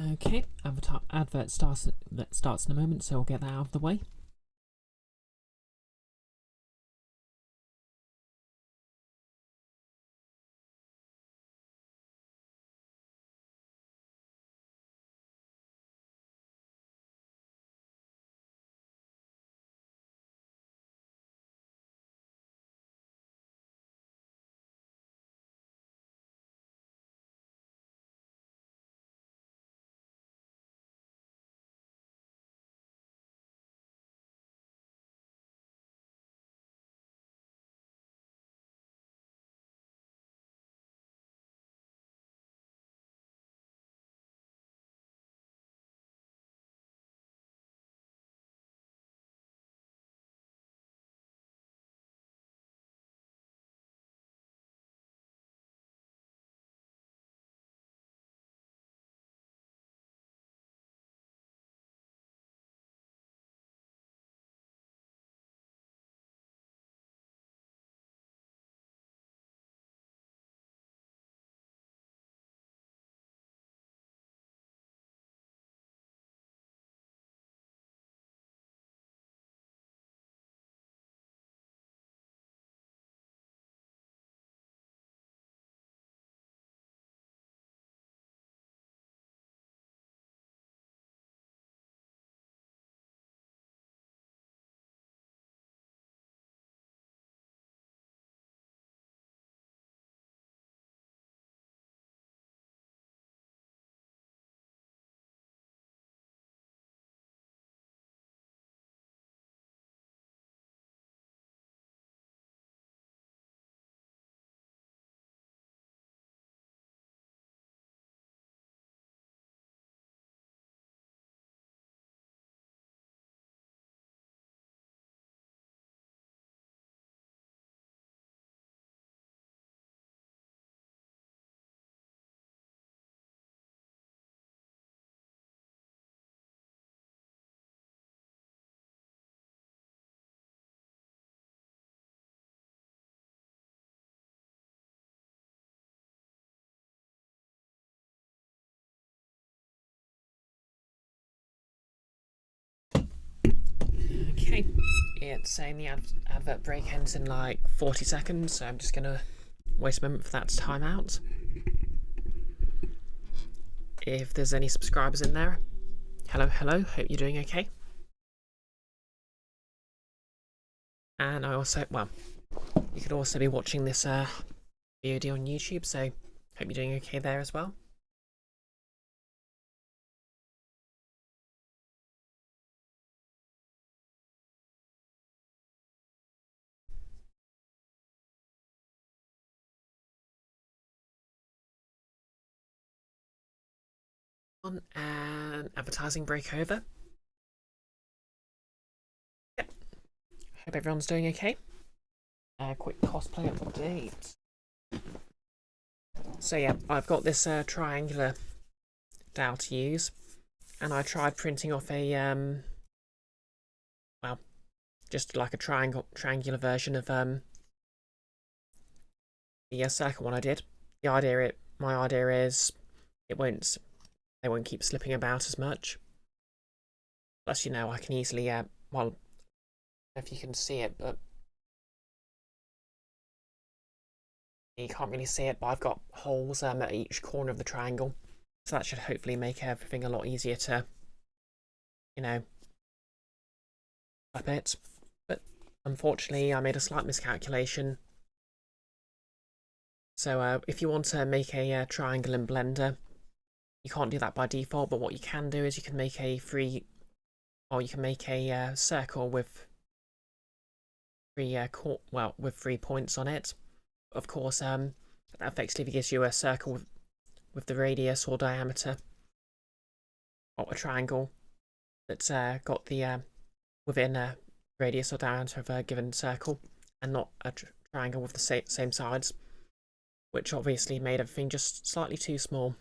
Okay, advert starts in a moment, so we'll get that out of the way. Okay, it's saying the advert break ends in like 40 seconds, so I'm just going to waste a moment for that to time out. If there's any subscribers in there, hello, hope you're doing okay. And I also, well, you could also be watching this video on YouTube, so hope you're doing okay there as well. And advertising break over. Yep. Hope everyone's doing okay. Quick cosplay update. So yeah, I've got this triangular dowel to use, and I tried printing off a well, just like a triangular version of the circle one I did. My idea is they won't keep slipping about as much. Plus, you know, I can easily well, I don't know if you can see it, but you can't really see it, but I've got holes at each corner of the triangle, so that should hopefully make everything a lot easier to, you know, up it. But unfortunately, I made a slight miscalculation. So if you want to make a triangle in Blender, you can't do that by default, but what you can do is you can make a circle with with 3 points on it. Of course, that effectively gives you a circle with the radius or diameter, or a triangle that's got the within a radius or diameter of a given circle, and not a triangle with the same sides, which obviously made everything just slightly too small.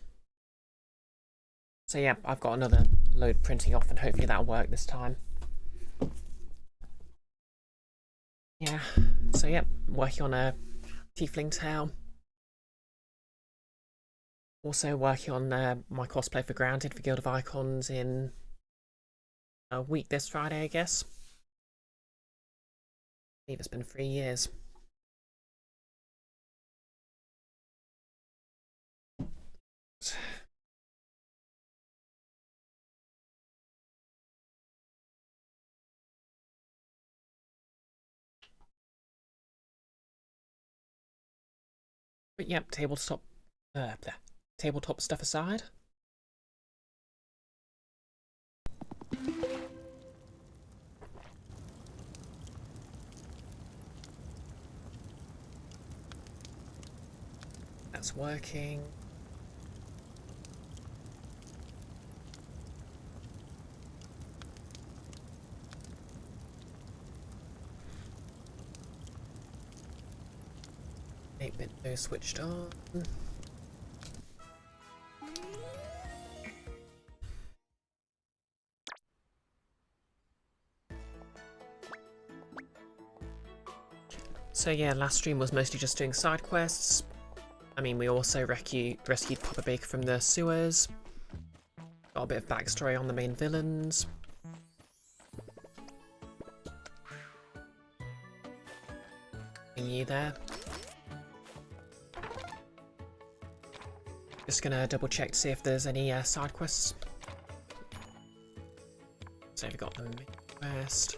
So yeah, I've got another load printing off, and hopefully that'll work this time. Yeah, so yeah, working on a tiefling tail. Also working on my cosplay for Grounded for Guild of Icons in a week this Friday, I guess. I believe it's been 3 years. But yep, tabletop stuff aside. That's working. Eight-bit no switched on. So yeah, last stream was mostly just doing side quests. I mean, we also rescued Papa Baker from the sewers. Got a bit of backstory on the main villains. You there. Just gonna double check to see if there's any side quests. So we've got the main quest.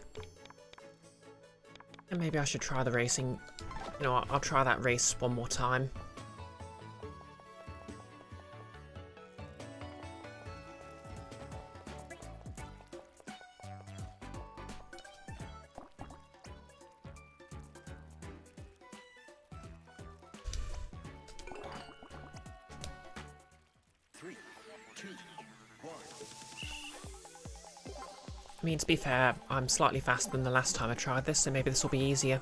And maybe I should try the racing. You know what, I'll try that race one more time. I mean, to be fair, I'm slightly faster than the last time I tried this, so maybe this will be easier.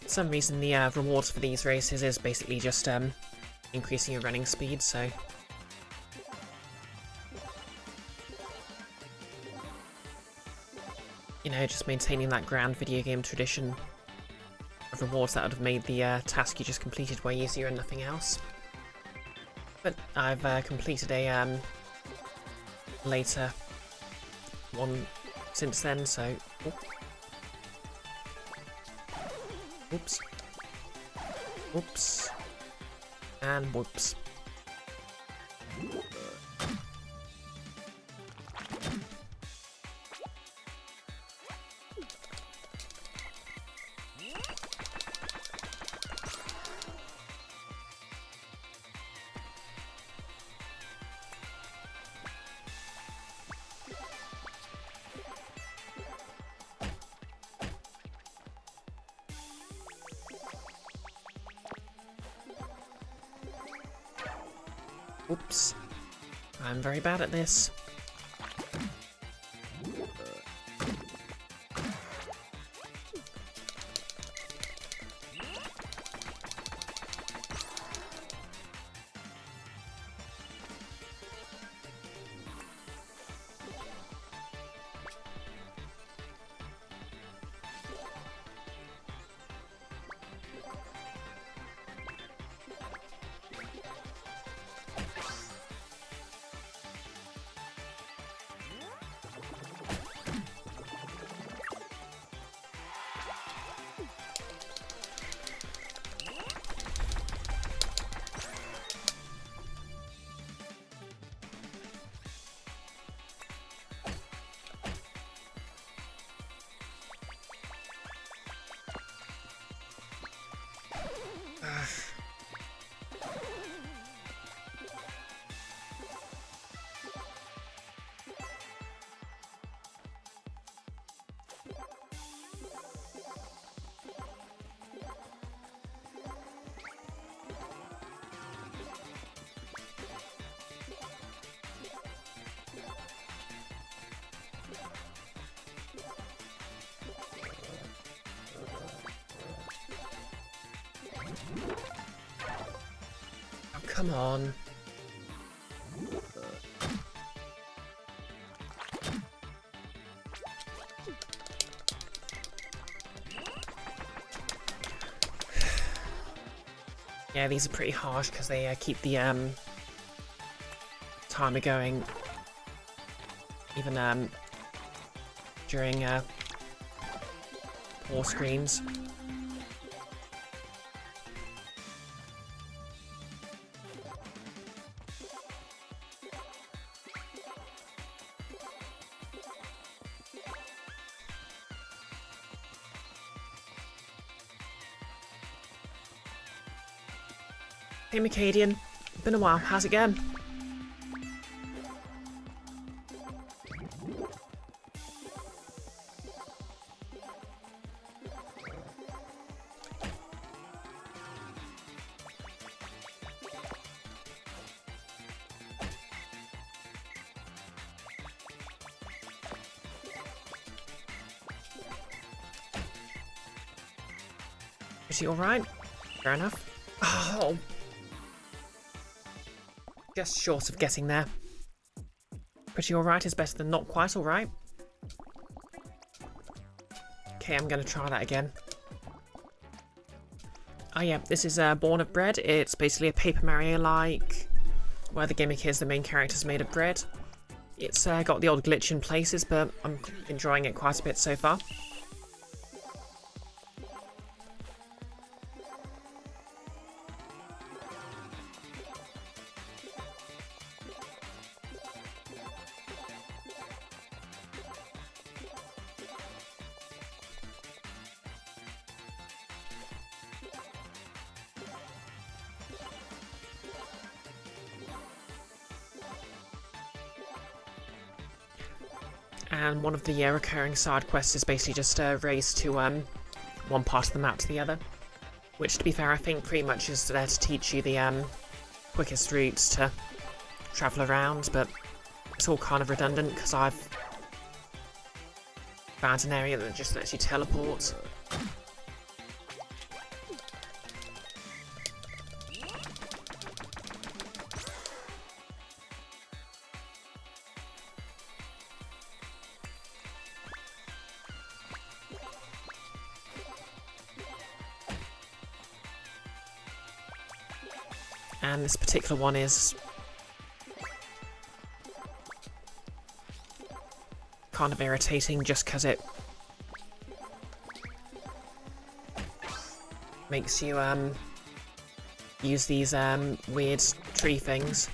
For some reason, the rewards for these races is basically just increasing your running speed, so... You know, just maintaining that grand video game tradition of rewards that would have made the task you just completed way easier and nothing else. But I've completed a later one since then, so... Oops. Oops. And whoops. Oops. I'm very bad at this. Oh, come on. Yeah, these are pretty harsh because they keep the timer going even during poor screens. Hey Mercadian, been a while, how's it going? Is he alright? Fair enough. Oh! Just short of getting there. Pretty alright is better than not quite alright. Okay, I'm gonna try that again. Oh yeah, this is Born of Bread. It's basically a Paper Mario-like, where the gimmick is the main character's made of bread. It's got the odd glitch in places, but I'm enjoying it quite a bit so far. And one of the recurring side quests is basically just a race to one part of the map to the other. Which, to be fair, I think pretty much is there to teach you the quickest routes to travel around, but it's all kind of redundant because I've found an area that just lets you teleport. And this particular one is kind of irritating just because it makes you use these weird tree things.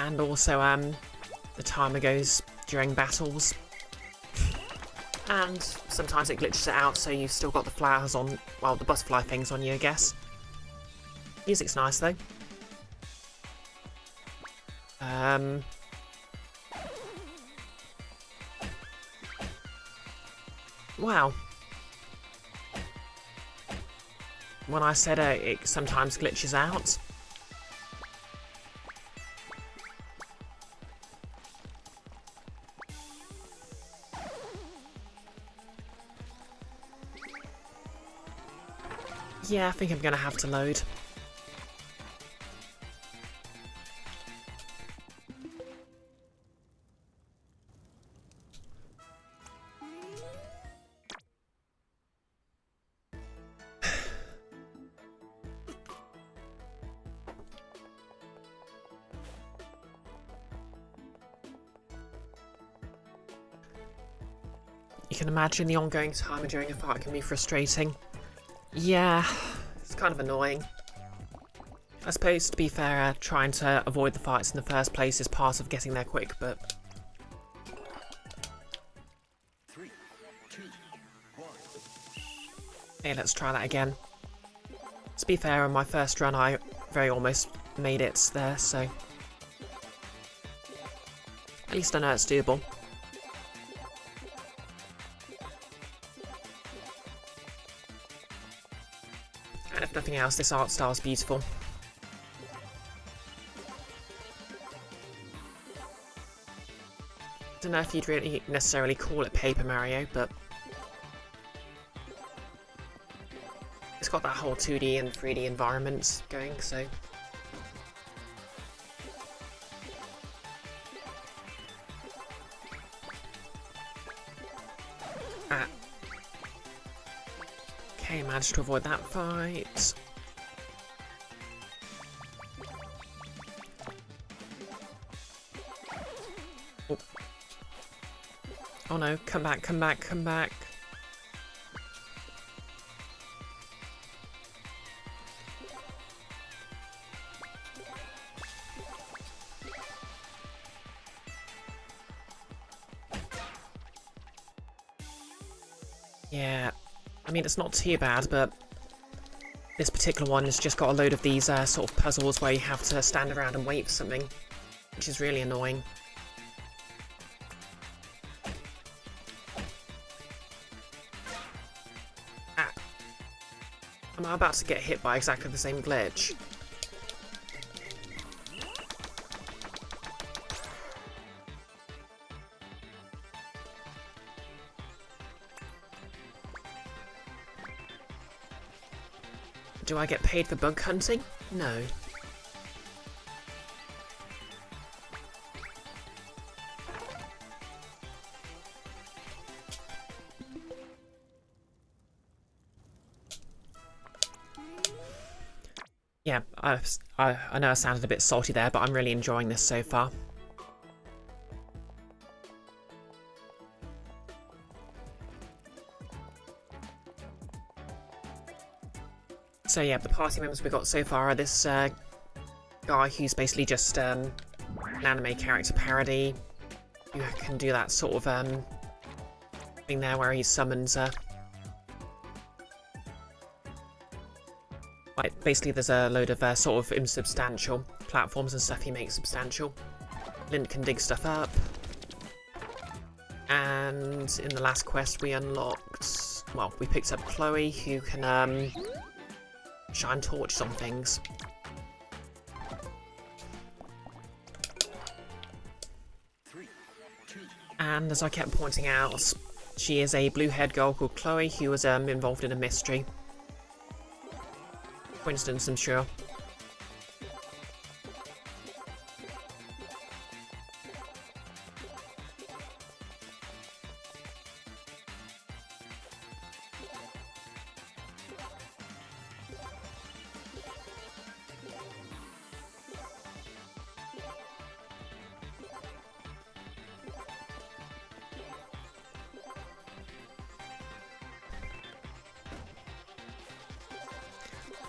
And also, the timer goes during battles. And sometimes it glitches it out, so you've still got the flowers on, well, the butterfly things on you, I guess. Music's nice, though. Wow. When I said it sometimes glitches out. Yeah, I think I'm gonna have to load. You can imagine the ongoing timer during a fight can be frustrating. Yeah, it's kind of annoying. I suppose, to be fair, trying to avoid the fights in the first place is part of getting there quick, but... 3, 2, 1. Hey, let's try that again. To be fair, on my first run I very almost made it there, so... At least I know it's doable. And if nothing else, this art style is beautiful. don't know if you'd really necessarily call it Paper Mario, but it's got that whole 2D and 3D environments going, so... Ah. Okay, managed to avoid that fight. Oh. Oh no, come back, come back, come back. Yeah, I mean, it's not too bad, but this particular one has just got a load of these sort of puzzles where you have to stand around and wait for something, which is really annoying. Ah. Am I about to get hit by exactly the same glitch? Do I get paid for bug hunting? No. Yeah, I know I sounded a bit salty there, but I'm really enjoying this so far. So yeah, the party members we got so far are this guy who's basically just an anime character parody. You can do that sort of thing there where he summons like basically there's a load of sort of insubstantial platforms and stuff he makes substantial. Lint can dig stuff up. And in the last quest we unlocked, well, we picked up Chloe who can shine torches on things. And as I kept pointing out, she is a blue-haired girl called Chloe who was involved in a mystery. Coincidence, I'm sure.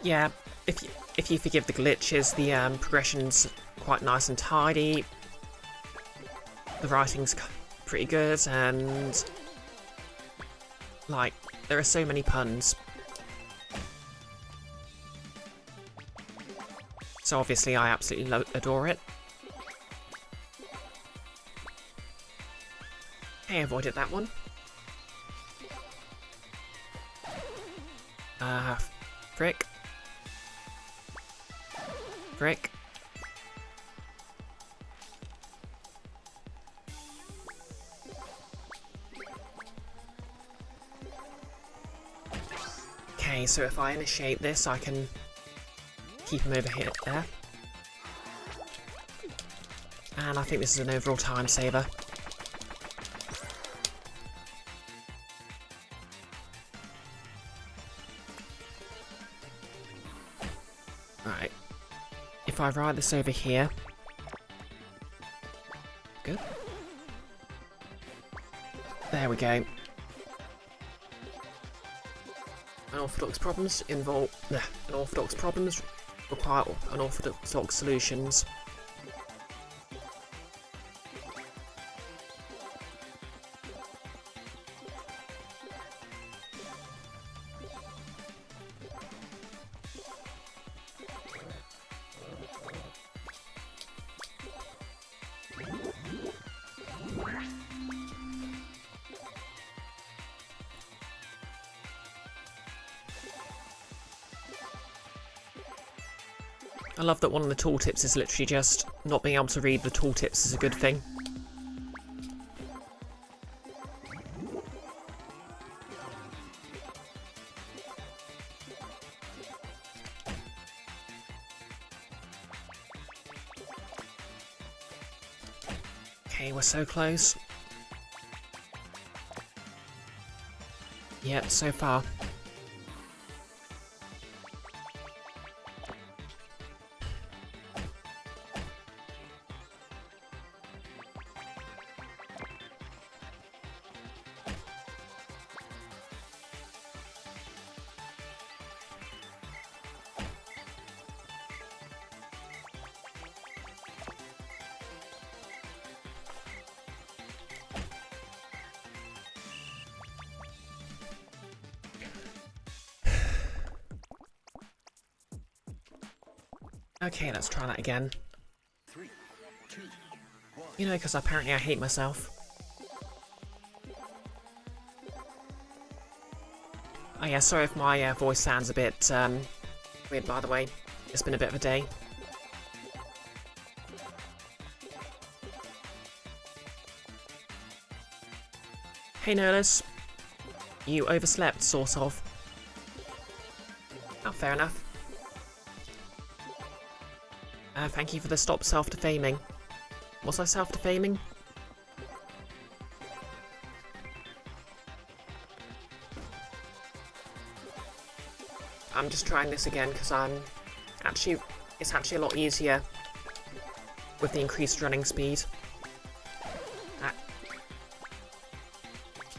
Yeah, if you forgive the glitches, the progression's quite nice and tidy. The writing's pretty good, and like there are so many puns. So obviously, I absolutely adore it. Hey, avoided that one. Frick. Frick. Okay, so if I initiate this, I can keep him over here, there. And I think this is an overall time saver. Right. If I ride this over here. Good. There we go. Unorthodox problems require unorthodox solutions. I love that one of the tooltips is literally just not being able to read the tooltips is a good thing. Okay, we're so close. Yep, so far. Okay, let's try that again. 3, 2, 1. You know, because apparently I hate myself. Oh yeah, sorry if my voice sounds a bit weird, by the way. It's been a bit of a day. Hey Nolus. You overslept, sort of. Oh, fair enough. Thank you for the stop self-defaming. Was I self-defaming? I'm just trying this again because it's actually a lot easier with the increased running speed.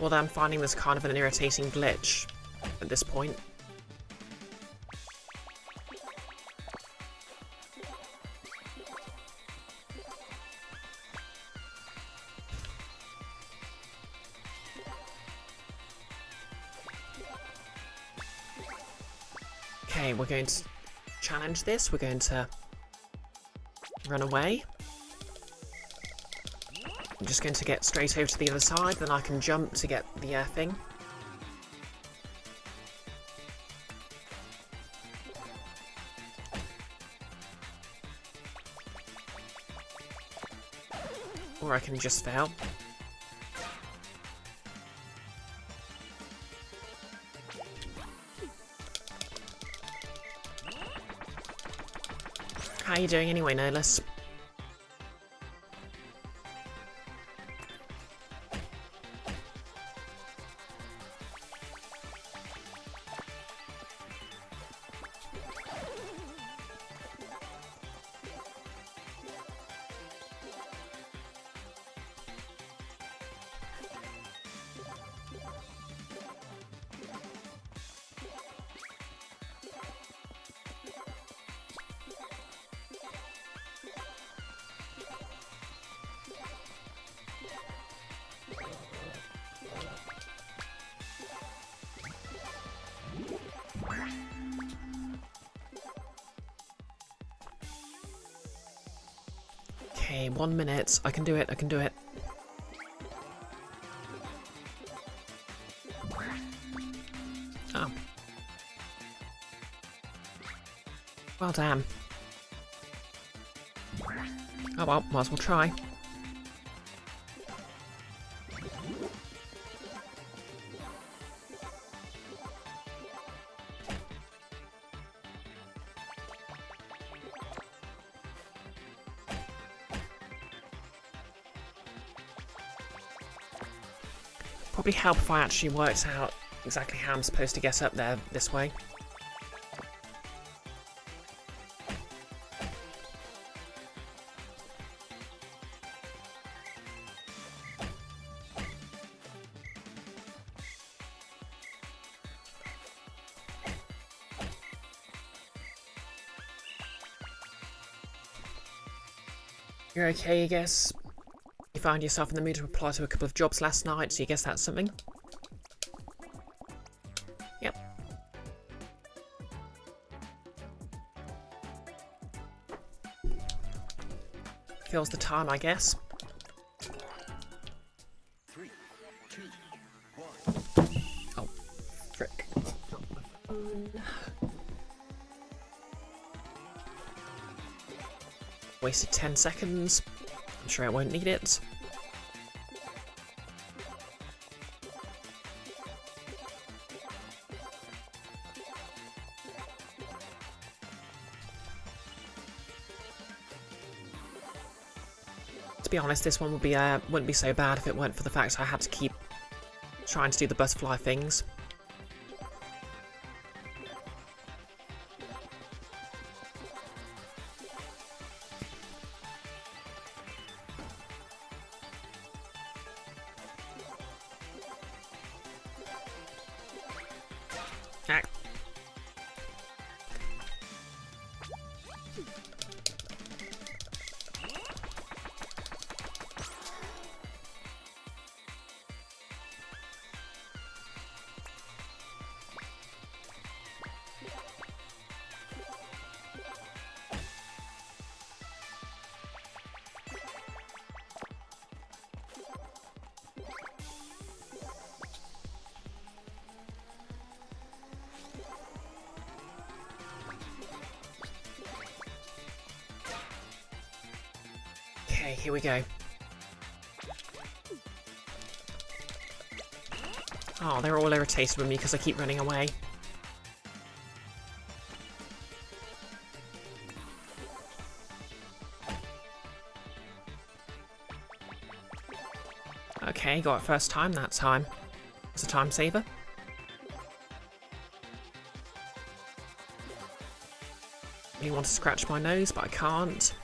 Although I'm finding this kind of an irritating glitch at this point. Okay, we're going to challenge this. We're going to run away. I'm just going to get straight over to the other side, then I can jump to get the thing. Or I can just fail. How are you doing anyway, Nolus? Okay, 1 minute. I can do it, I can do it. Oh. Well, damn. Oh well, might as well try. Probably help if I actually worked out exactly how I'm supposed to get up there this way. You're okay, I guess? You found yourself in the mood to apply to a couple of jobs last night, so you guess that's something? Yep. Feels the time, I guess. 3, 2, 1. Oh, frick. Wasted 10 seconds. I'm sure I won't need it. To be honest, this one would be wouldn't be so bad if it weren't for the fact I had to keep trying to do the butterfly things. Ah. Okay, here we go. Oh, they're all irritated with me because I keep running away. Okay, got it first time that time. It's a time saver. Really want to scratch my nose, but I can't.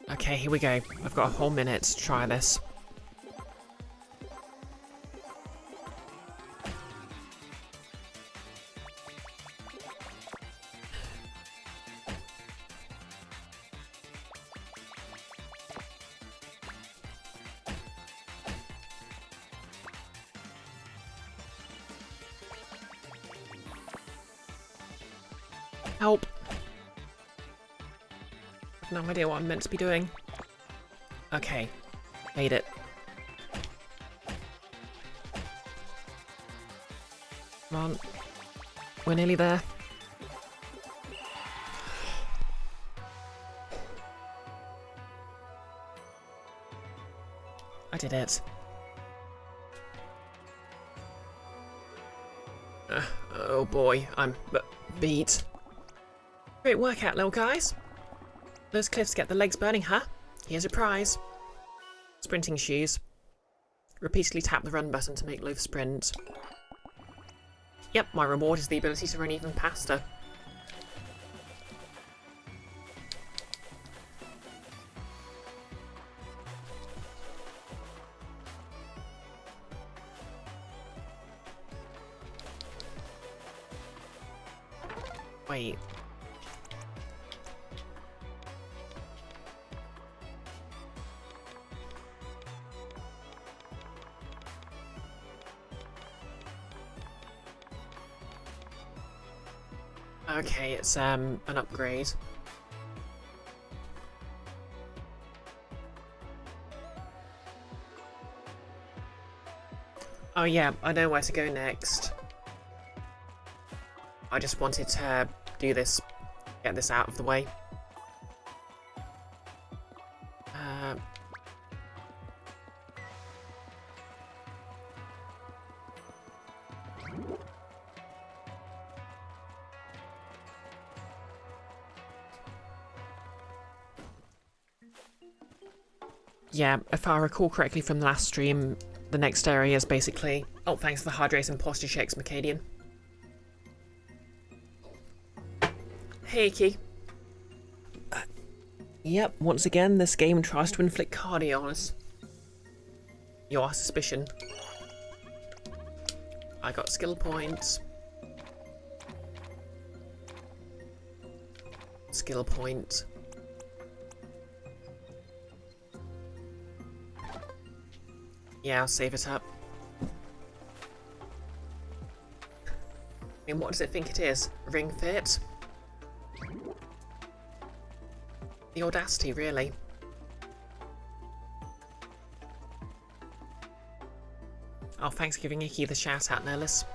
Okay, here we go. I've got a whole minute to try this. Help! I've no idea what I'm meant to be doing. Okay, made it. Come on. We're nearly there. I did it. Oh boy, I'm beat. Great workout, little guys. Those cliffs get the legs burning, huh? Here's a prize. Sprinting shoes. Repeatedly tap the run button to make loaf sprint. Yep, my reward is the ability to run even faster. Wait. Okay, it's an upgrade. Oh yeah, I know where to go next. I just wanted to do this, get this out of the way. Yeah, if I recall correctly from the last stream, the next area is basically... Oh, thanks for the hydrating posture shakes, Macadian. Hey, Key. Yep, once again, this game tries to inflict cardio on us. Your suspicion. I got skill points. Skill point. Yeah, I'll save it up. I mean, what does it think it is? Ring Fit? The audacity, really. Oh, thanks for giving Icky the shout out, Nerlis.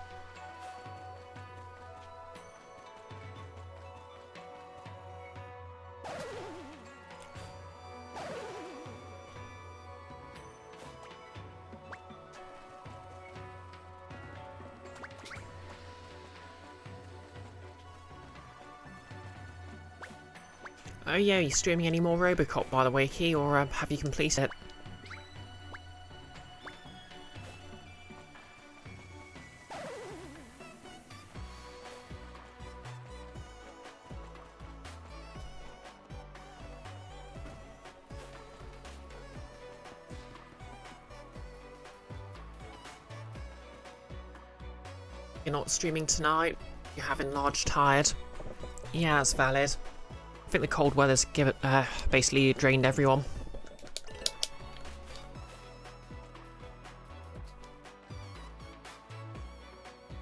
Oh yeah, are you streaming any more Robocop, by the way, Key, or have you completed it? You're not streaming tonight? You're having large tired? Yeah, that's valid. I think the cold weather's basically drained everyone.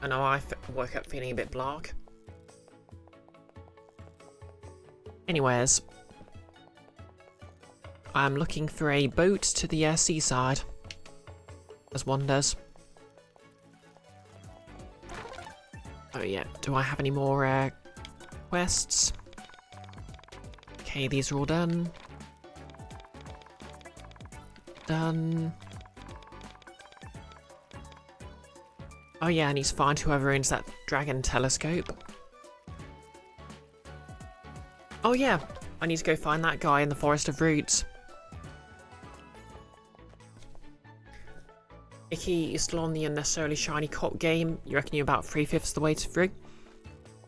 I know I woke up feeling a bit blark. Anyways, I'm looking for a boat to the seaside, as one does. Oh yeah, do I have any more quests? Okay, these are all done. Done. Oh yeah, I need to find whoever owns that dragon telescope. Oh yeah, I need to go find that guy in the Forest of Roots. Icky, you're still on the unnecessarily shiny cop game. You reckon you're about 3/5 the way through?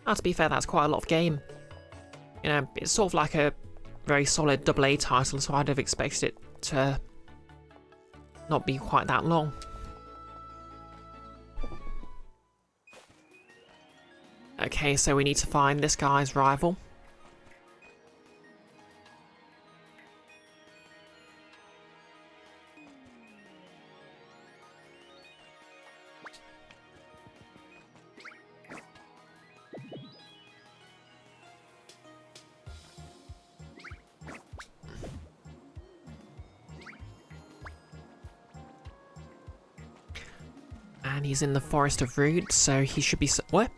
Oh, to be fair, that's quite a lot of game. You know, it's sort of like a very solid AA title, so I'd have expected it to not be quite that long. Okay, so we need to find this guy's rival. And he's in the Forest of Roots, so he should be what?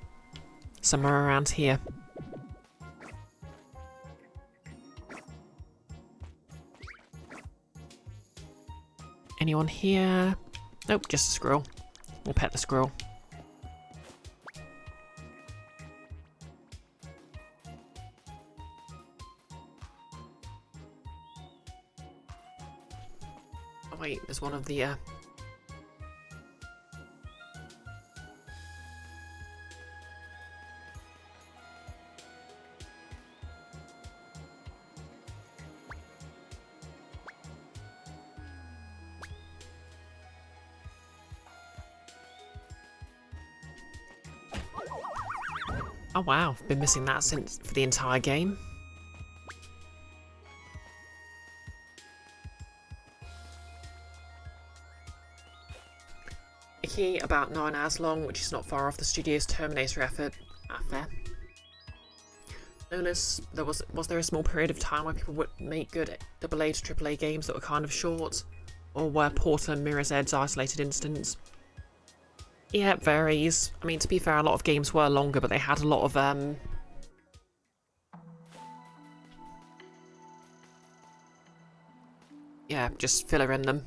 Somewhere around here. Anyone here? Nope, just a squirrel. We'll pet the squirrel. Oh wait, there's one of the Oh wow, I've been missing that since for the entire game. Icky, about 9 hours long, which is not far off the studio's Terminator effort. Ah, fair. Notice, was there a small period of time where people would make good AA to AAA games that were kind of short? Or were Portal and Mirror's Edge isolated incidents? Yeah, it varies. I mean, to be fair, a lot of games were longer, but they had a lot of, yeah, just filler in them.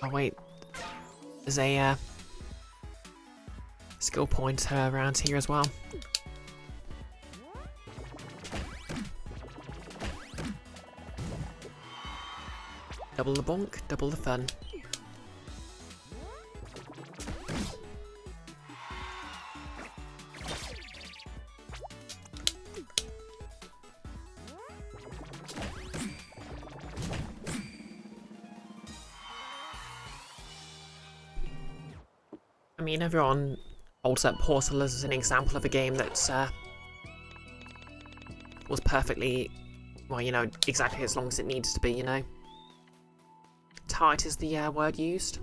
Oh wait, there's a, skill pointer around here as well. Double the bonk, double the fun. I mean, everyone holds up Portal as an example of a game that's was perfectly, well, you know, exactly as long as it needs to be, you know. Tight is the word used.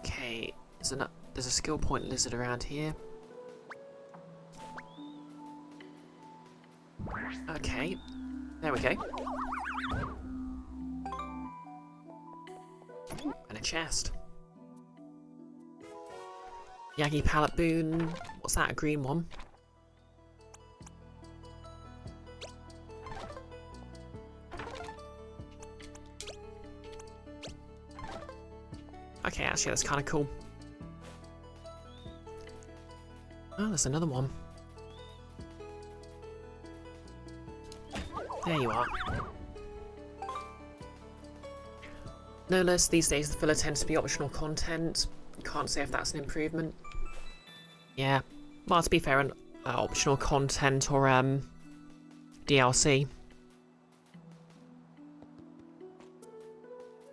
Okay, there's a skill point lizard around here. Okay, there we go. And a chest. Yagi pallet boon. What's that? A green one? Okay, actually, that's kind of cool. Oh, there's another one. There you are. No less these days, the filler tends to be optional content. Can't say if that's an improvement. Yeah, well, to be fair, an optional content or DLC.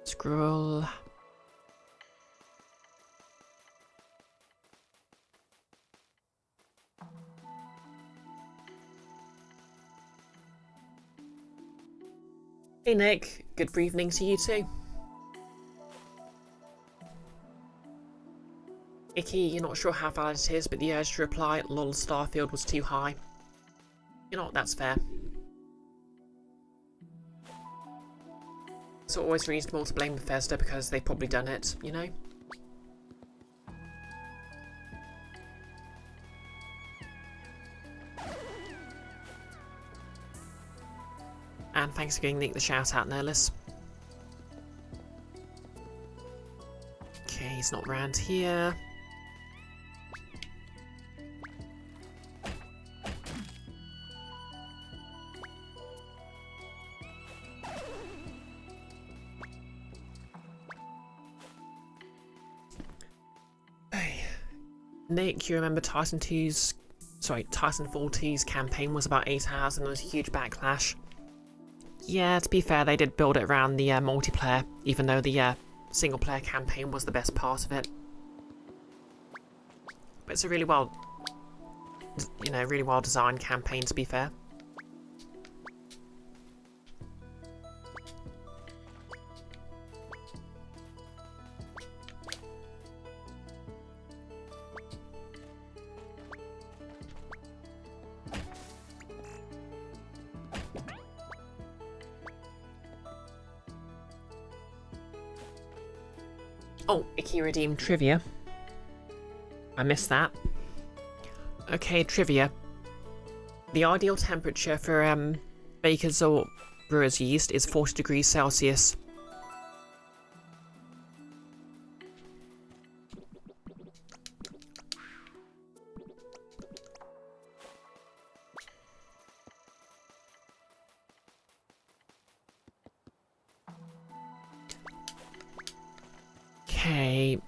Scroll. Hey Nick, good evening to you too. Icky, you're not sure how valid it is, but the urge to reply, lol, Starfield was too high. You know what, that's fair. It's always reasonable to blame Bethesda because they've probably done it, you know? And thanks for giving Nick the shout out, Nerlus. Okay, he's not round here. Nick, you remember Titan 4's campaign was about 8 hours and there was a huge backlash. Yeah, to be fair, they did build it around the multiplayer, even though the single player campaign was the best part of it. But it's a really well designed campaign, to be fair. Oh, Icky redeemed trivia. I missed that. Okay, trivia. The ideal temperature for baker's or brewer's yeast is 40 degrees Celsius. Okay.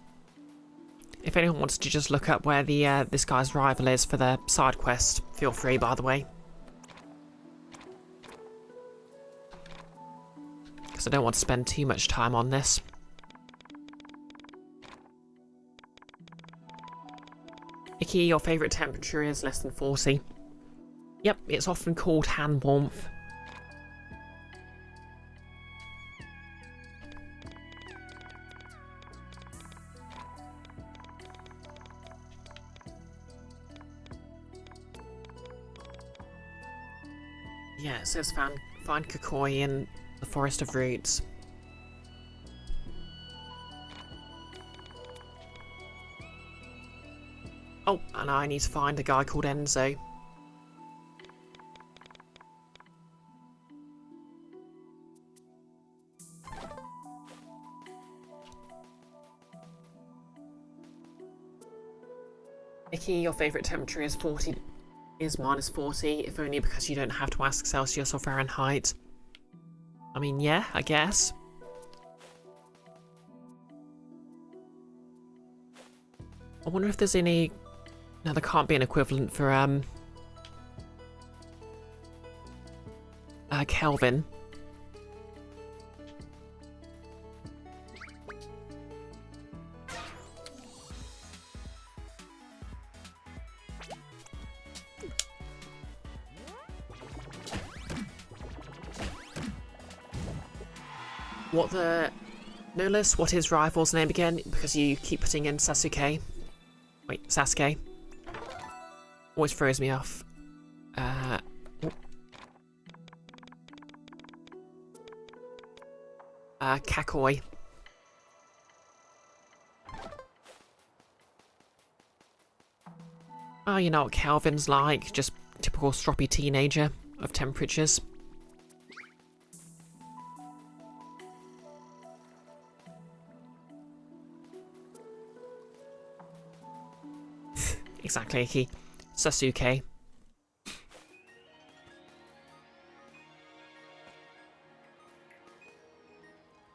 If anyone wants to just look up where the this guy's rival is for the side quest, feel free, by the way. Because I don't want to spend too much time on this. Icky, your favourite temperature is less than 40. Yep, it's often called hand warmth. Yeah, it says find Kukoi in the Forest of Roots. Oh, and I need to find a guy called Enzo. Nikki, your favourite temperature is 40. Is minus 40, if only because you don't have to ask Celsius or Fahrenheit. I mean, yeah, I guess. I wonder if there's any... No, there can't be an equivalent for, Kelvin. What the Nolus, what is rival's name again? Because you keep putting in Sasuke. Wait, Sasuke. Always throws me off. Kakoi. Oh, you know what Calvin's like, just typical stroppy teenager of temperatures. Exactly, Iki. Sasuke.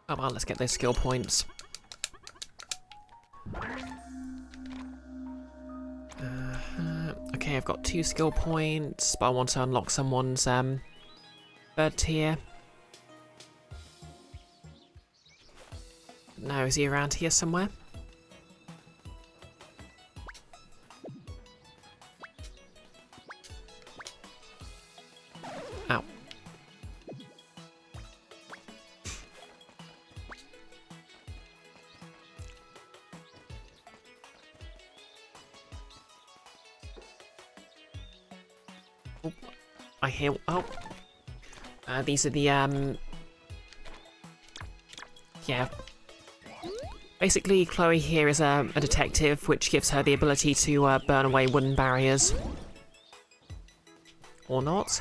Oh well, let's get those skill points. Okay, I've got 2 skill points, but I want to unlock someone's third tier. No, is he around here somewhere? Ow. Oh, I hear. Oh, these are the yeah. Basically, Chloe here is a detective, which gives her the ability to burn away wooden barriers. Or not.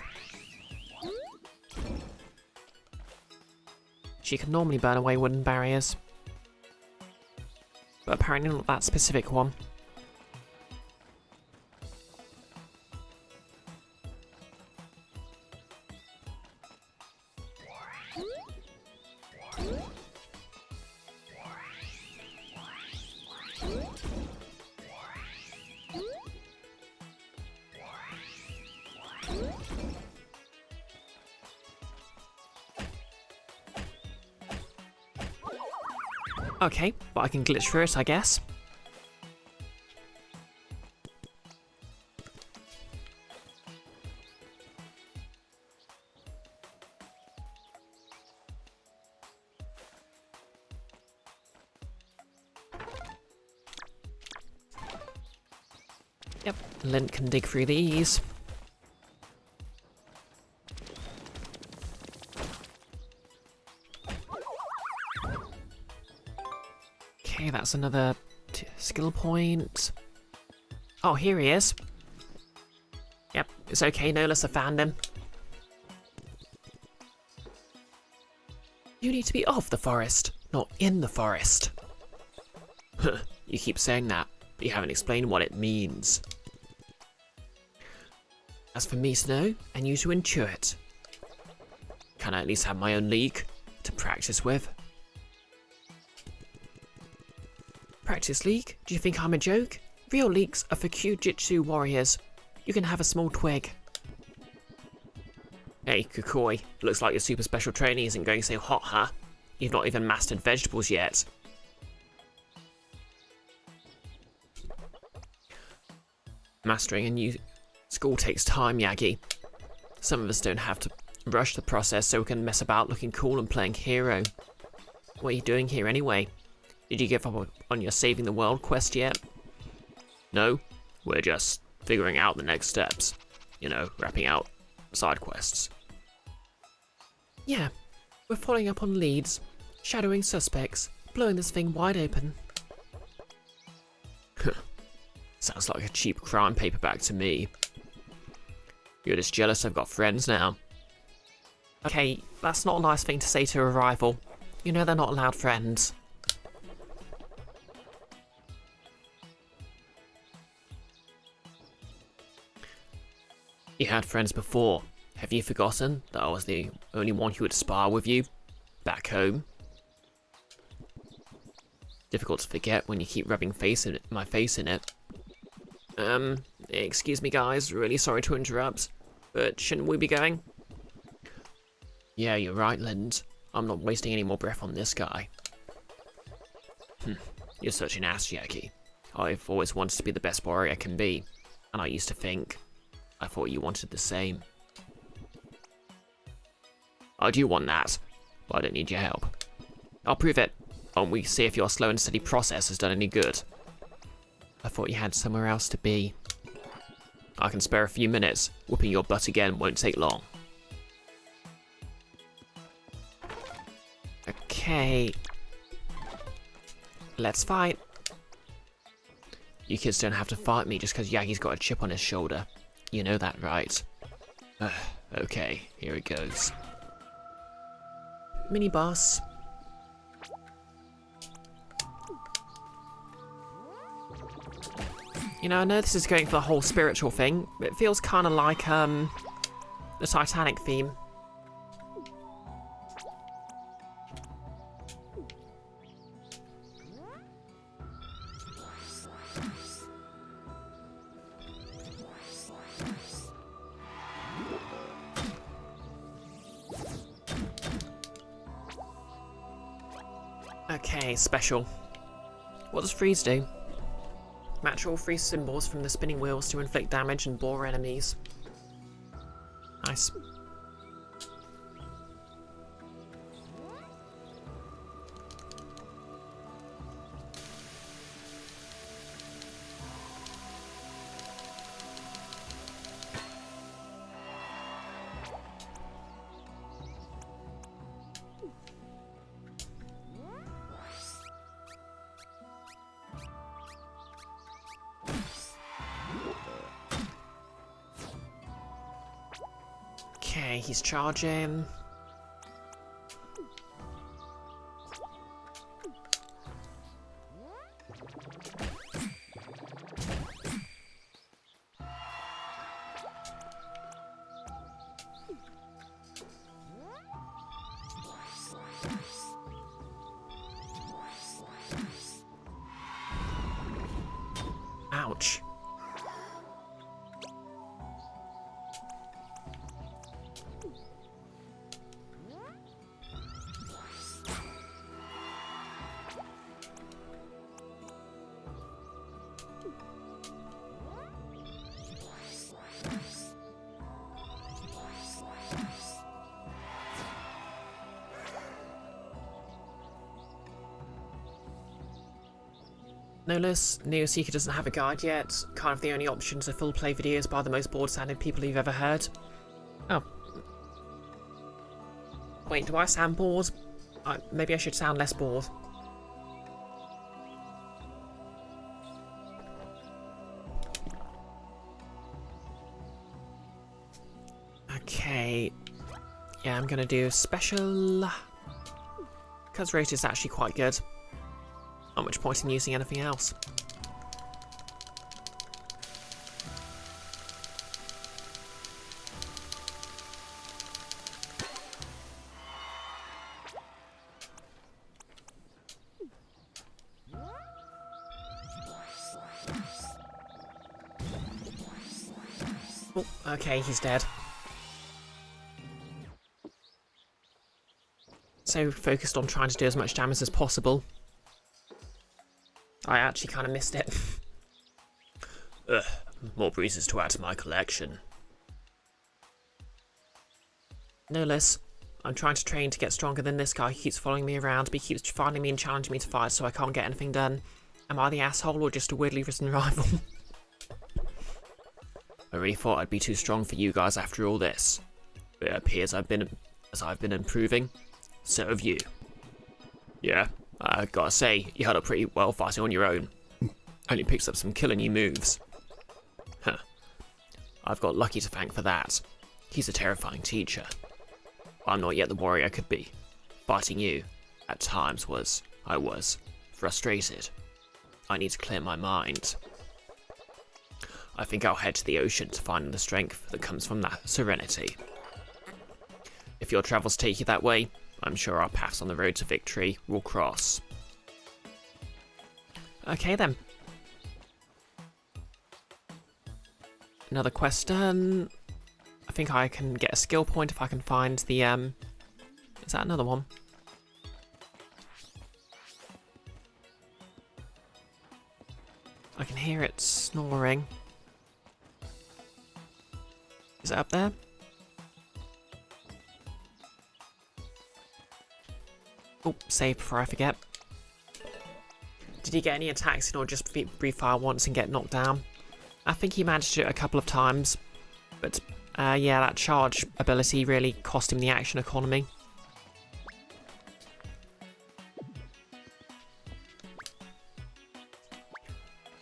She can normally burn away wooden barriers. But apparently not that specific one. Okay, but I can glitch through it, I guess. Yep, Lint can dig through these. Okay, that's another skill point. Oh, here he is. Yep, it's okay, Nolus, I found him. You need to be of the forest, not in the forest. You keep saying that, but you haven't explained what it means. As for me to know, and you to intuit. Can I at least have my own league to practice with? Practice league? Do you think I'm a joke? Real leagues are for Kyujitsu warriors. You can have a small twig. Hey, Kukoi, looks like your super special training isn't going so hot, huh? You've not even mastered vegetables yet. Mastering a new school takes time, Yagi. Some of us don't have to rush the process so we can mess about looking cool and playing hero. What are you doing here anyway? Did you give up on your saving the world quest yet? No, we're just figuring out the next steps. You know, wrapping out side quests. Yeah, we're following up on leads, shadowing suspects, blowing this thing wide open. Sounds like a cheap crime paperback to me. You're just jealous I've got friends now. Okay, that's not a nice thing to say to a rival. You know they're not allowed friends. You had friends before. Have you forgotten that I was the only one who would spar with you back home? Difficult to forget when you keep rubbing my face in it. Excuse me guys, really sorry to interrupt, but shouldn't we be going? Yeah, you're right, Lind. I'm not wasting any more breath on this guy. You're such an ass, Yaki. I've always wanted to be the best warrior I can be, and I used to think I thought you wanted the same. I do want that, but I don't need your help. I'll prove it. and we see if your slow and steady process has done any good. I thought you had somewhere else to be. I can spare a few minutes. Whooping your butt again won't take long. Okay. Let's fight. You kids don't have to fight me just because Yaggy's got a chip on his shoulder. You know that, right? Okay, here it goes. Mini boss. You know, I know this is going for the whole spiritual thing, but it feels kind of like, the Titanic theme. Okay, special. What does freeze do? Match all three symbols from the spinning wheels to inflict damage and bore enemies. Nice. Okay, he's charging. Ouch. Notice, Neoseeker doesn't have a guide yet. Kind of the only options are full play videos by the most bored-sounding people you've ever heard. Oh. Wait, do I sound bored? Maybe I should sound less bored. Okay. Yeah, I'm gonna do special. Because rate is actually quite good. Not much point in using anything else. Oh, okay, he's dead. So focused on trying to do as much damage as possible. I actually kind of missed it. Ugh, more bruises to add to my collection. No less. I'm trying to train to get stronger than this guy who keeps following me around, but he keeps finding me and challenging me to fight so I can't get anything done. Am I the asshole or just a weirdly risen rival? I really thought I'd be too strong for you guys after all this. But it appears I've been improving. So have you. Yeah. I gotta say, you held up pretty well fighting on your own. Only picks up some killer new moves. Huh. I've got Lucky to thank for that. He's a terrifying teacher. I'm not yet the warrior I could be. Fighting you, at times, I was frustrated. I need to clear my mind. I think I'll head to the ocean to find the strength that comes from that serenity. If your travels take you that way, I'm sure our paths on the road to victory will cross. Okay then. Another quest done. I think I can get a skill point if I can find the, is that another one? I can hear it snoring. Is it up there? Oh, save before I forget. Did he get any attacks in or just breathe fire once and get knocked down? I think he managed to do it a couple of times. But yeah, that charge ability really cost him the action economy.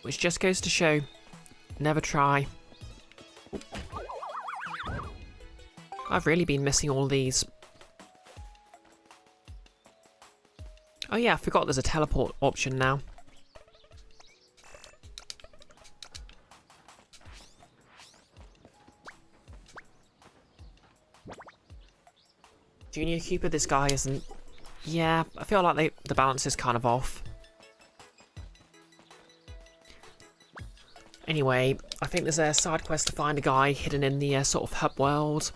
Which just goes to show, never try. I've really been missing all these. Oh yeah, I forgot there's a teleport option now. Junior Cupid, this guy isn't... Yeah, I feel like the balance is kind of off. Anyway, I think there's a side quest to find a guy hidden in the sort of hub world.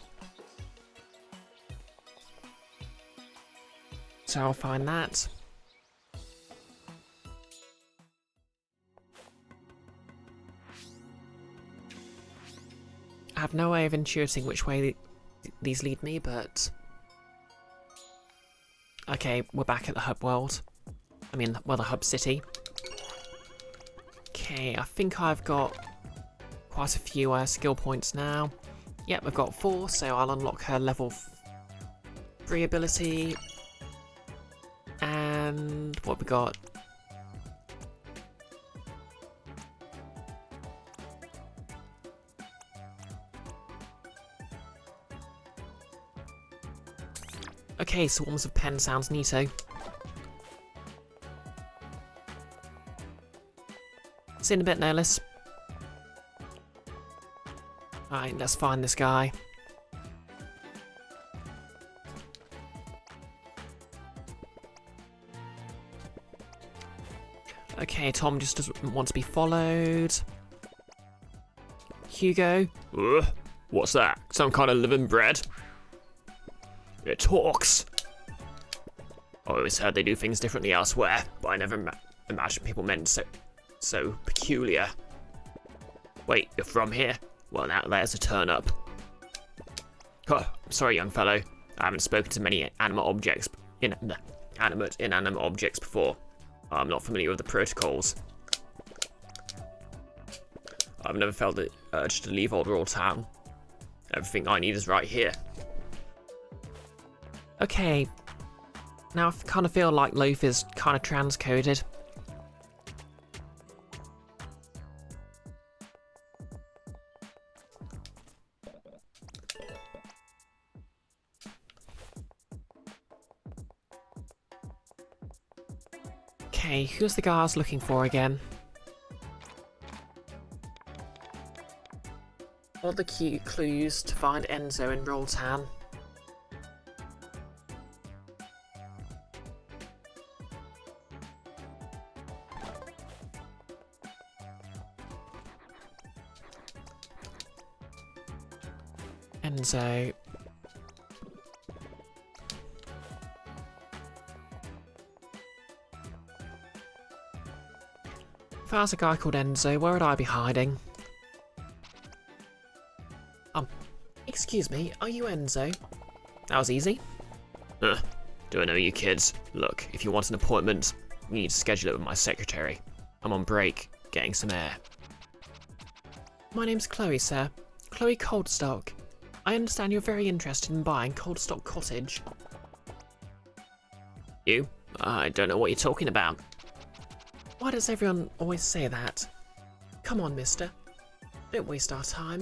So I'll find that. I have no way of intuiting which way these lead me, but... Okay, we're back at the hub world. I mean, well, the hub city. Okay, I think I've got quite a few skill points now. Yep, I've got 4, so I'll unlock her level 3 ability. And what we got? Okay, Swarms of Pen sounds neato. See you in a bit, Nolis. Alright, let's find this guy. Okay, Tom just doesn't want to be followed. Hugo. What's that? Some kind of living bread? It talks. I always heard they do things differently elsewhere, but I never imagined people meant so peculiar. Wait, you're from here? Well, now there's a turn up. Oh, sorry, young fellow. I haven't spoken to many inanimate objects before. I'm not familiar with the protocols. I've never felt the urge to leave Old Royal Town. Everything I need is right here. Okay. Now I kind of feel like Loaf is kind of transcoded. Okay, who's the guy I was looking for again? What are the clues to find Enzo in Rolltown? Enzo. If I was a guy called Enzo, where would I be hiding? Excuse me, are you Enzo? That was easy. Do I know you kids? Look, if you want an appointment, you need to schedule it with my secretary. I'm on break, getting some air. My name's Chloe, sir. Chloe Coldstock. I understand you're very interested in buying Coldstock Cottage. You? I don't know what you're talking about. Why does everyone always say that? Come on, mister. Don't waste our time.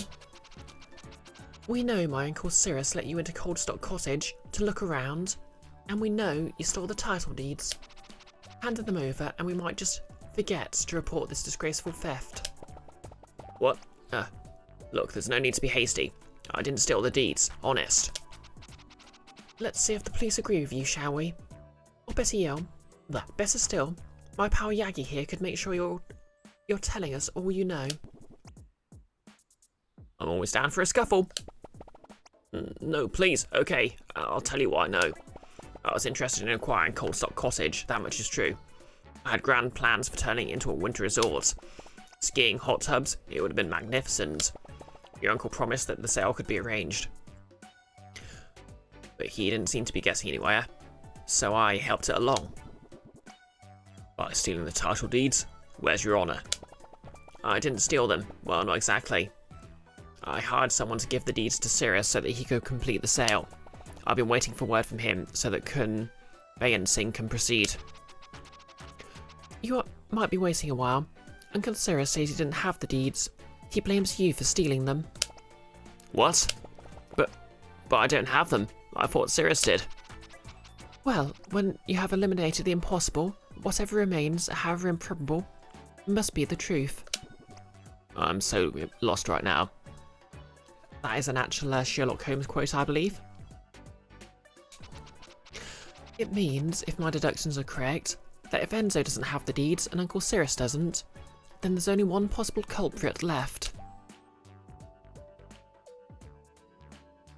We know my Uncle Cyrus let you into Coldstock Cottage to look around, and we know you stole the title deeds. Handed them over, and we might just forget to report this disgraceful theft. What? Look, there's no need to be hasty. I didn't steal the deeds, honest. Let's see if the police agree with you, shall we? Or better still, my pal Yagi here could make sure you're telling us all you know. I'm always down for a scuffle. No, please. Okay, I'll tell you what I know. I was interested in acquiring Coldstock Cottage, that much is true. I had grand plans for turning it into a winter resort. Skiing, hot tubs, it would have been magnificent. Your uncle promised that the sale could be arranged. But he didn't seem to be getting anywhere, so I helped it along. By stealing the title deeds? Where's your honour? I didn't steal them. Well, not exactly. I hired someone to give the deeds to Sirius so that he could complete the sale. I've been waiting for word from him so that conveyancing can proceed. You might be waiting a while. Uncle Sirius says he didn't have the deeds. He blames you for stealing them. What? But I don't have them. I thought Sirius did. Well, when you have eliminated the impossible, whatever remains, however improbable, must be the truth. I'm so lost right now. That is an actual Sherlock Holmes quote, I believe. It means, if my deductions are correct, that if Enzo doesn't have the deeds and Uncle Sirius doesn't, then there's only one possible culprit left.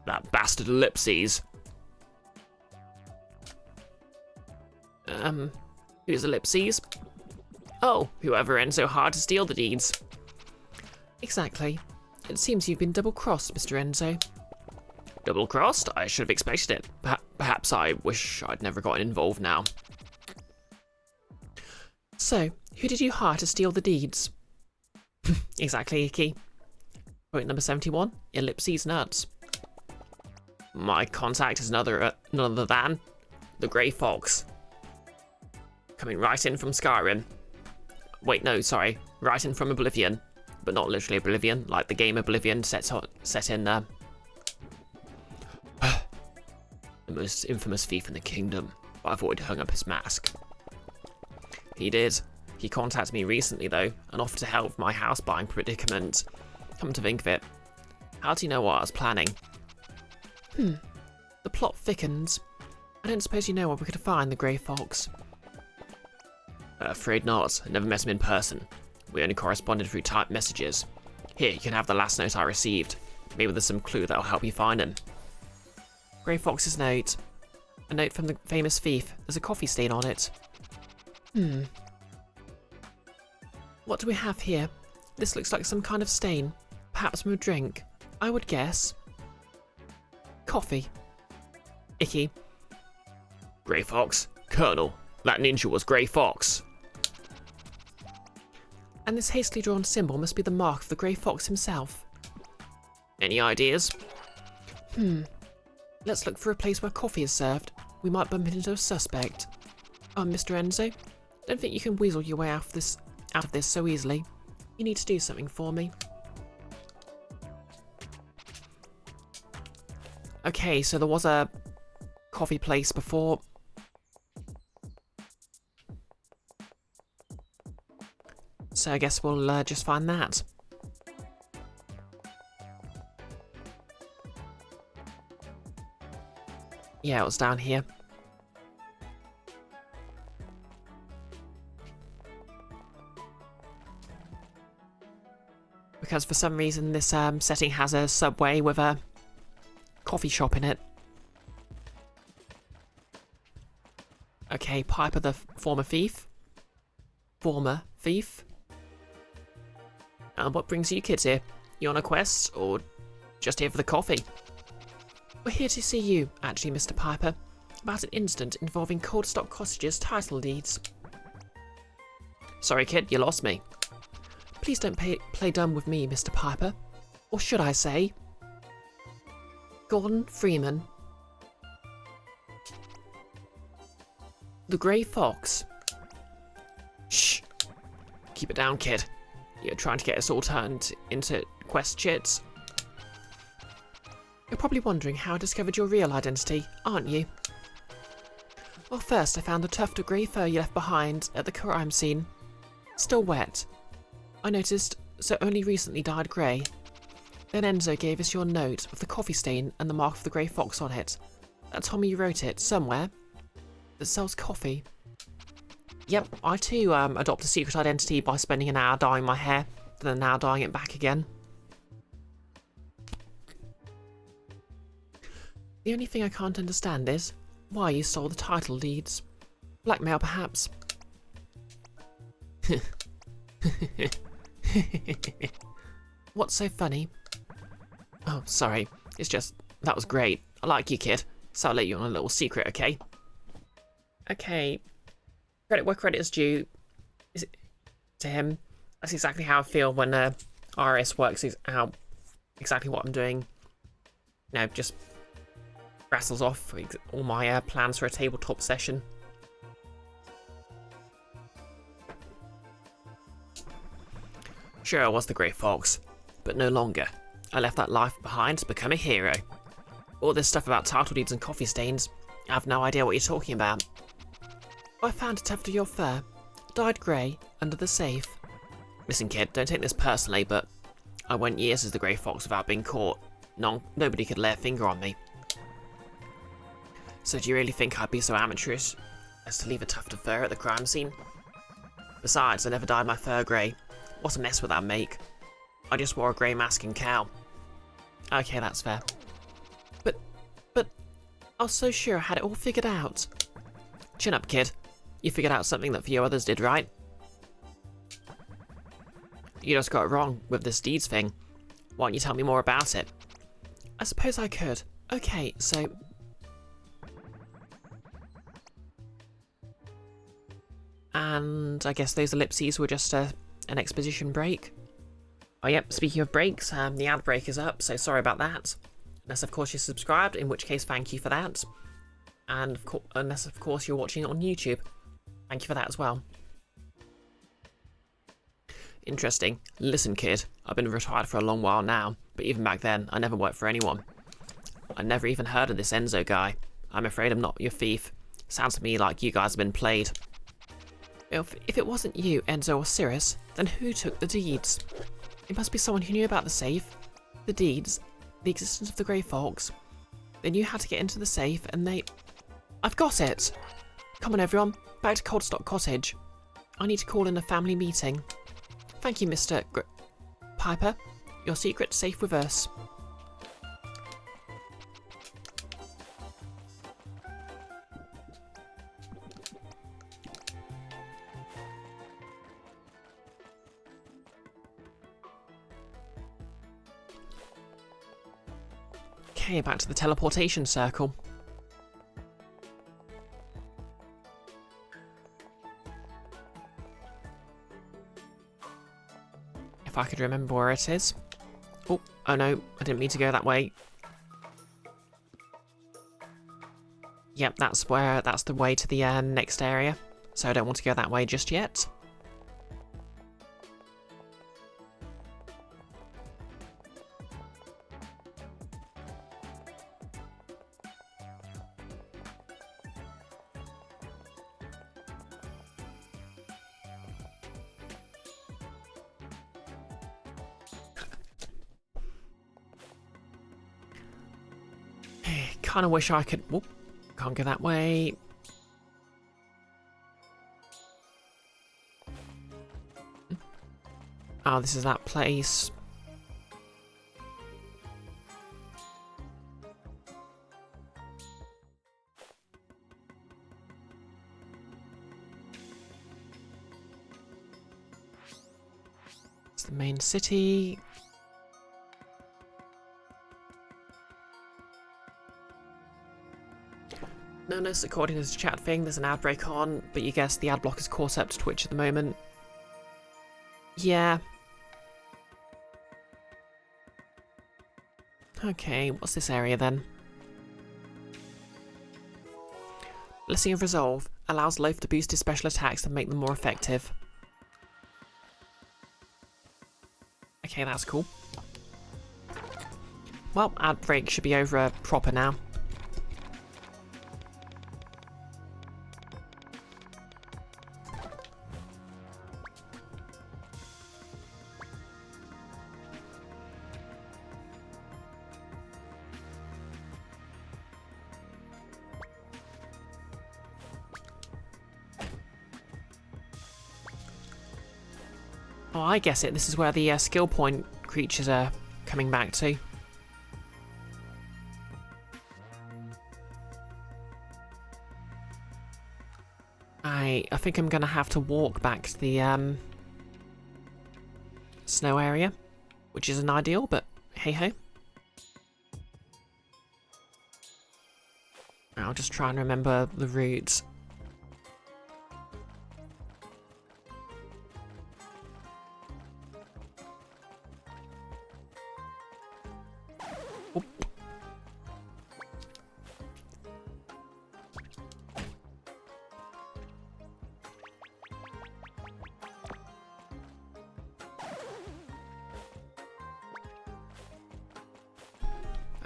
That bastard Ellipses. Who's Ellipses? Oh, whoever Enzo hired to steal the deeds. Exactly. It seems you've been double-crossed, Mr. Enzo. Double-crossed? I should have expected it. Perhaps I wish I'd never gotten involved now. So, who did you hire to steal the deeds? Exactly, Icky. Point number 71, Ellipses nuts. My contact is none other than the Grey Fox. Coming right in from Skyrim. Wait, no, sorry. Right in from Oblivion. But not literally Oblivion, like the game Oblivion set in the most infamous thief in the kingdom. But I thought he'd hung up his mask. He did. He contacted me recently, though, and offered to help with my house buying predicament. Come to think of it, how do you know what I was planning? The plot thickens. I don't suppose you know where we could find the Grey Fox. Afraid not. I never met him in person. We only corresponded through typed messages. Here, you can have the last note I received. Maybe there's some clue that'll help you find him. Grey Fox's note. A note from the famous thief. There's a coffee stain on it. What do we have here? This looks like some kind of stain. Perhaps from a drink. I would guess coffee. Icky. Grey Fox? Colonel, that ninja was Grey Fox. And this hastily drawn symbol must be the mark of the Grey Fox himself. Any ideas? Let's look for a place where coffee is served. We might bump into a suspect. Mr. Enzo, don't think you can weasel your way out of this so easily. You need to do something for me. Okay, so there was a coffee place before. So I guess we'll just find that. Yeah, it was down here. Because for some reason this setting has a subway with a coffee shop in it. Okay, Piper the former thief. And what brings you kids here? You on a quest, or just here for the coffee? We're here to see you, actually, Mr. Piper, about an incident involving Coldstock Cottage's title deeds. Sorry, kid, you lost me. Please don't play dumb with me, Mr. Piper. Or should I say, Gordon Freeman. The Grey Fox. Shh. Keep it down, kid. You're trying to get us all turned into quest chits. You're probably wondering how I discovered your real identity, aren't you? Well, first I found the tuft of grey fur you left behind at the crime scene. Still wet. I noticed so only recently dyed grey. Then Enzo gave us your note with the coffee stain and the mark of the Grey Fox on it. That Tommy wrote it somewhere that sells coffee. Yep, I too adopt a secret identity by spending an hour dyeing my hair, then an hour dyeing it back again. The only thing I can't understand is why you stole the title deeds. Blackmail, perhaps. What's so funny? Oh, sorry. It's just, that was great. I like you, kid. So I'll let you on a little secret, okay? Okay. Credit where credit is due to him. That's exactly how I feel when RS works out exactly what I'm doing. You know, just rattles off all my plans for a tabletop session. Sure, I was the Grey Fox, but no longer. I left that life behind to become a hero. All this stuff about title deeds and coffee stains, I have no idea what you're talking about. I found it after your fur. Dyed grey, under the safe. Listen, kid, don't take this personally, but I went years as the Grey Fox without being caught. Nobody could lay a finger on me. So do you really think I'd be so amateurish as to leave a tuft of fur at the crime scene? Besides, I never dyed my fur grey. What a mess would that make? I just wore a grey mask and cowl. Okay, that's fair. But I was so sure I had it all figured out. Chin up, kid. You figured out something that few others did, right? You just got it wrong with this deeds thing. Why don't you tell me more about it? I suppose I could. Okay, so... And I guess those ellipses were just an exposition break. Oh yep, speaking of breaks, the ad break is up, so sorry about that. Unless of course you're subscribed, in which case thank you for that. And unless of course you're watching it on YouTube, thank you for that as well. Interesting. Listen, kid, I've been retired for a long while now, but even back then, I never worked for anyone. I never even heard of this Enzo guy. I'm afraid I'm not your thief. Sounds to me like you guys have been played. If it wasn't you, Enzo or Cirrus, then who took the deeds? It must be someone who knew about the safe, the deeds, the existence of the Grey Fox. They knew how to get into the safe, and they... I've got it! Come on everyone, back to Coldstock Cottage. I need to call in a family meeting. Thank you, Mr. Piper. Your secret's safe with us. Okay, back to the teleportation circle. If I could remember where it is. Oh no, I didn't mean to go that way. Yep, that's the way to the next area. So I don't want to go that way just yet. Kind of wish I could... Whoop, can't go that way. Oh, this is that place. It's the main city. Notice, according to this chat thing, there's an ad break on, but you guess the ad block is caught up to Twitch at the moment. Yeah. Okay, what's this area then? Blessing of Resolve allows Loaf to boost his special attacks and make them more effective. Okay, that's cool. Well, ad break should be over proper now. Oh, I guess it. This is where the skill point creatures are coming back to. I think I'm going to have to walk back to the snow area, which isn't ideal, but hey-ho. I'll just try and remember the routes. Oop.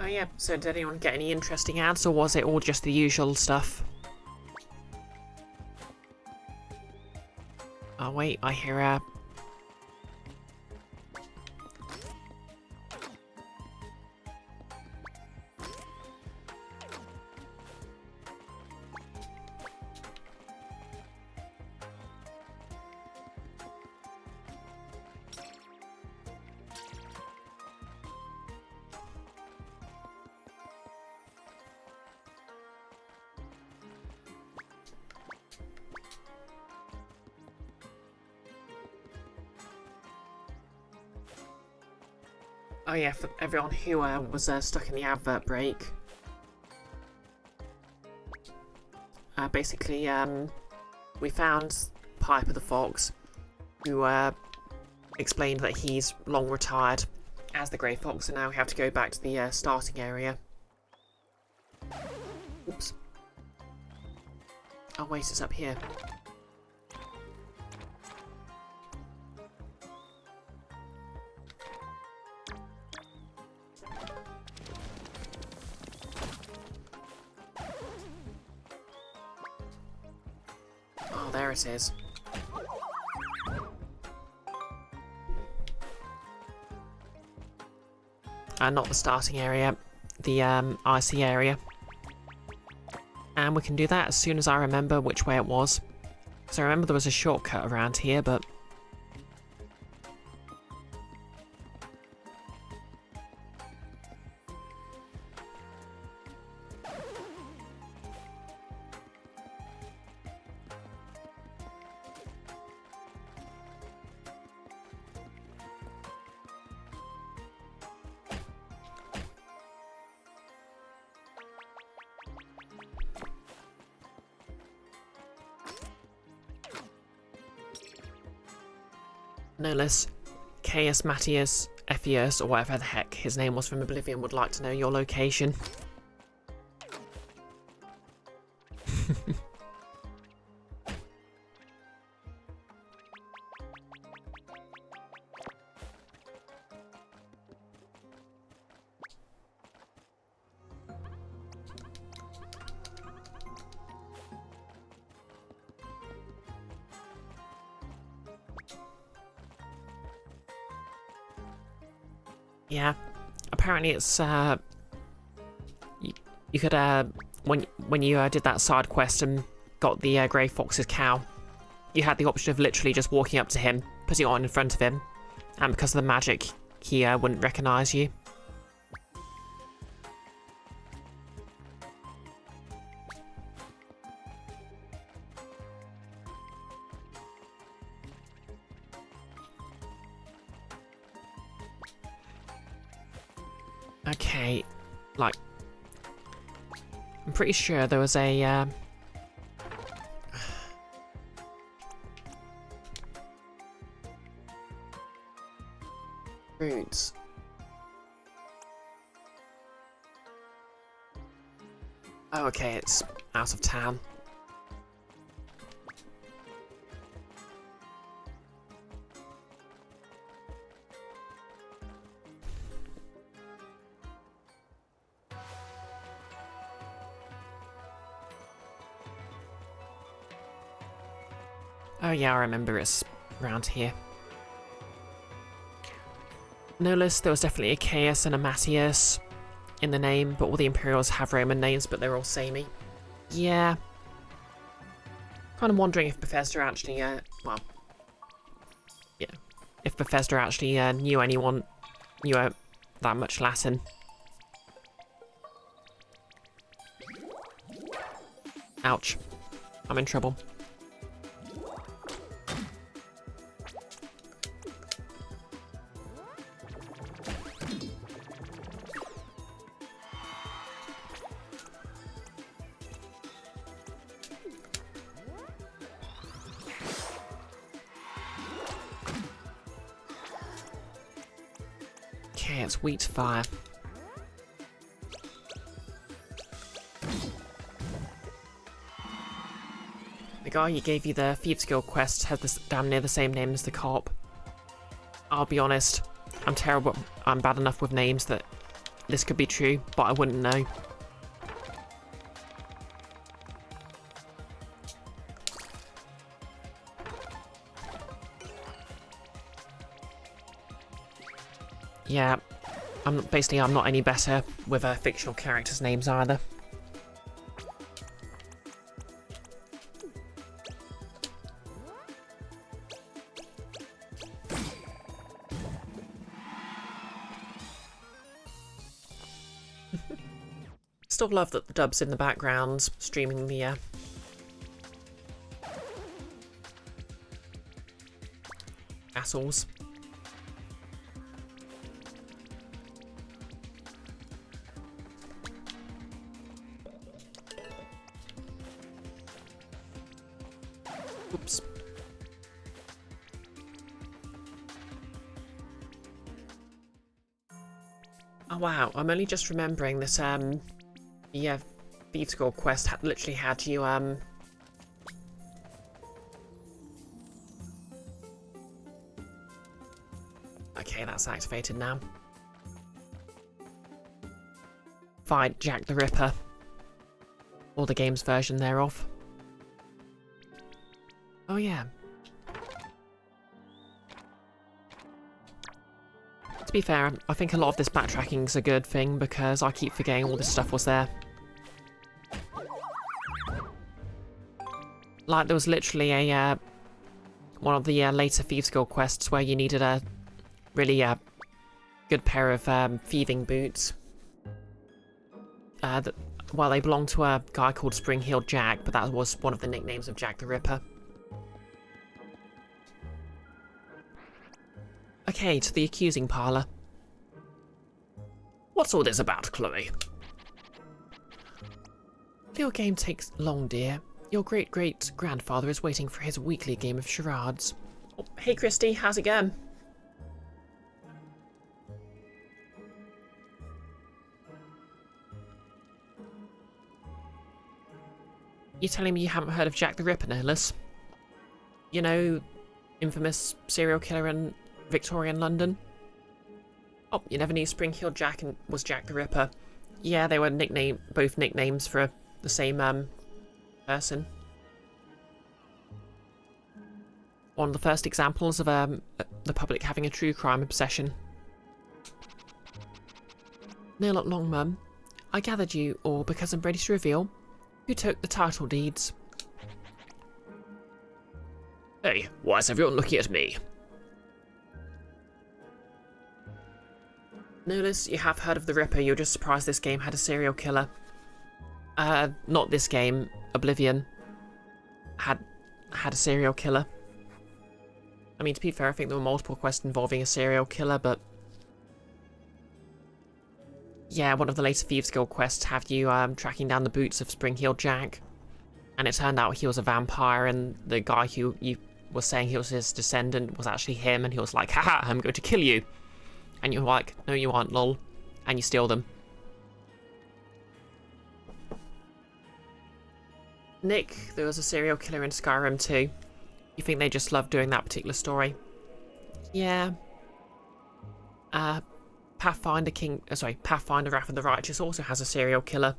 Oh yeah, so did anyone get any interesting ads, or was it all just the usual stuff? Oh wait, I hear a... Oh yeah, for everyone who was stuck in the advert break. Basically, we found Piper the Fox, who explained that he's long retired as the Grey Fox, and now we have to go back to the starting area. Oops. Oh wait, it's up here. Oh, there it is. Not the starting area, the icy area. And we can do that as soon as I remember which way it was. So I remember there was a shortcut around here, but... no less, Caius Matthias Epheus, or whatever the heck his name was from Oblivion, would like to know your location. Yeah, apparently it's you could when you did that side quest and got the Grey Fox's cow, you had the option of literally just walking up to him, putting it on in front of him, and because of the magic, he wouldn't recognise you. Okay, like, I'm pretty sure there was a, roots. Oh, okay, it's out of town. Oh yeah, I remember it's around here. No less, there was definitely a Caius and a Matthias in the name, but all the Imperials have Roman names, but they're all samey. Yeah. Kind of wondering if Bethesda actually, well, yeah, if Bethesda actually knew anyone, knew that much Latin. Ouch. I'm in trouble. Okay, it's wheat fire. The guy who gave you the Thieves Guild quest had this damn near the same name as the cop. I'll be honest, I'm terrible. I'm bad enough with names that this could be true, but I wouldn't know. Yeah, I'm not any better with fictional characters' names either. Still love that the dub's in the background, streaming the castles. Oops. Oh wow, I'm only just remembering that yeah, Thieves Guild quest literally had you okay, that's activated now. Fight Jack the Ripper. Or the game's version thereof. Oh yeah. To be fair, I think a lot of this backtracking's a good thing because I keep forgetting all this stuff was there. Like, there was literally a one of the later Thieves Guild quests where you needed a really good pair of thieving boots. Well, they belonged to a guy called Spring-Heeled Jack, but that was one of the nicknames of Jack the Ripper. Okay, to the accusing parlour. What's all this about, Chloe? Your game takes long, dear. Your great-great-grandfather is waiting for his weekly game of charades. Oh, hey, Christy, how's it going? You telling me you haven't heard of Jack the Ripper, Nicholas? You know, infamous serial killer in Victorian London? Oh, you never knew Spring-Heeled Jack and was Jack the Ripper. Yeah, they were both nicknames for the same person. One of the first examples of the public having a true crime obsession. No, not long, Mum. I gathered you all because I'm ready to reveal who took the title deeds. Hey, why is everyone looking at me? Notice you have heard of the Ripper, you're just surprised this game had a serial killer. Not this game, Oblivion had a serial killer. I mean, to be fair, I think there were multiple quests involving a serial killer, but yeah, one of the later Thieves Guild quests had you tracking down the boots of Spring-Heeled Jack, and it turned out he was a vampire, and the guy who you were saying he was his descendant was actually him, and he was like, haha, I'm going to kill you. And you're like, no you aren't, lol. And you steal them. Nick, there was a serial killer in Skyrim too. You think they just love doing that particular story? Yeah. Pathfinder Wrath of the Righteous also has a serial killer.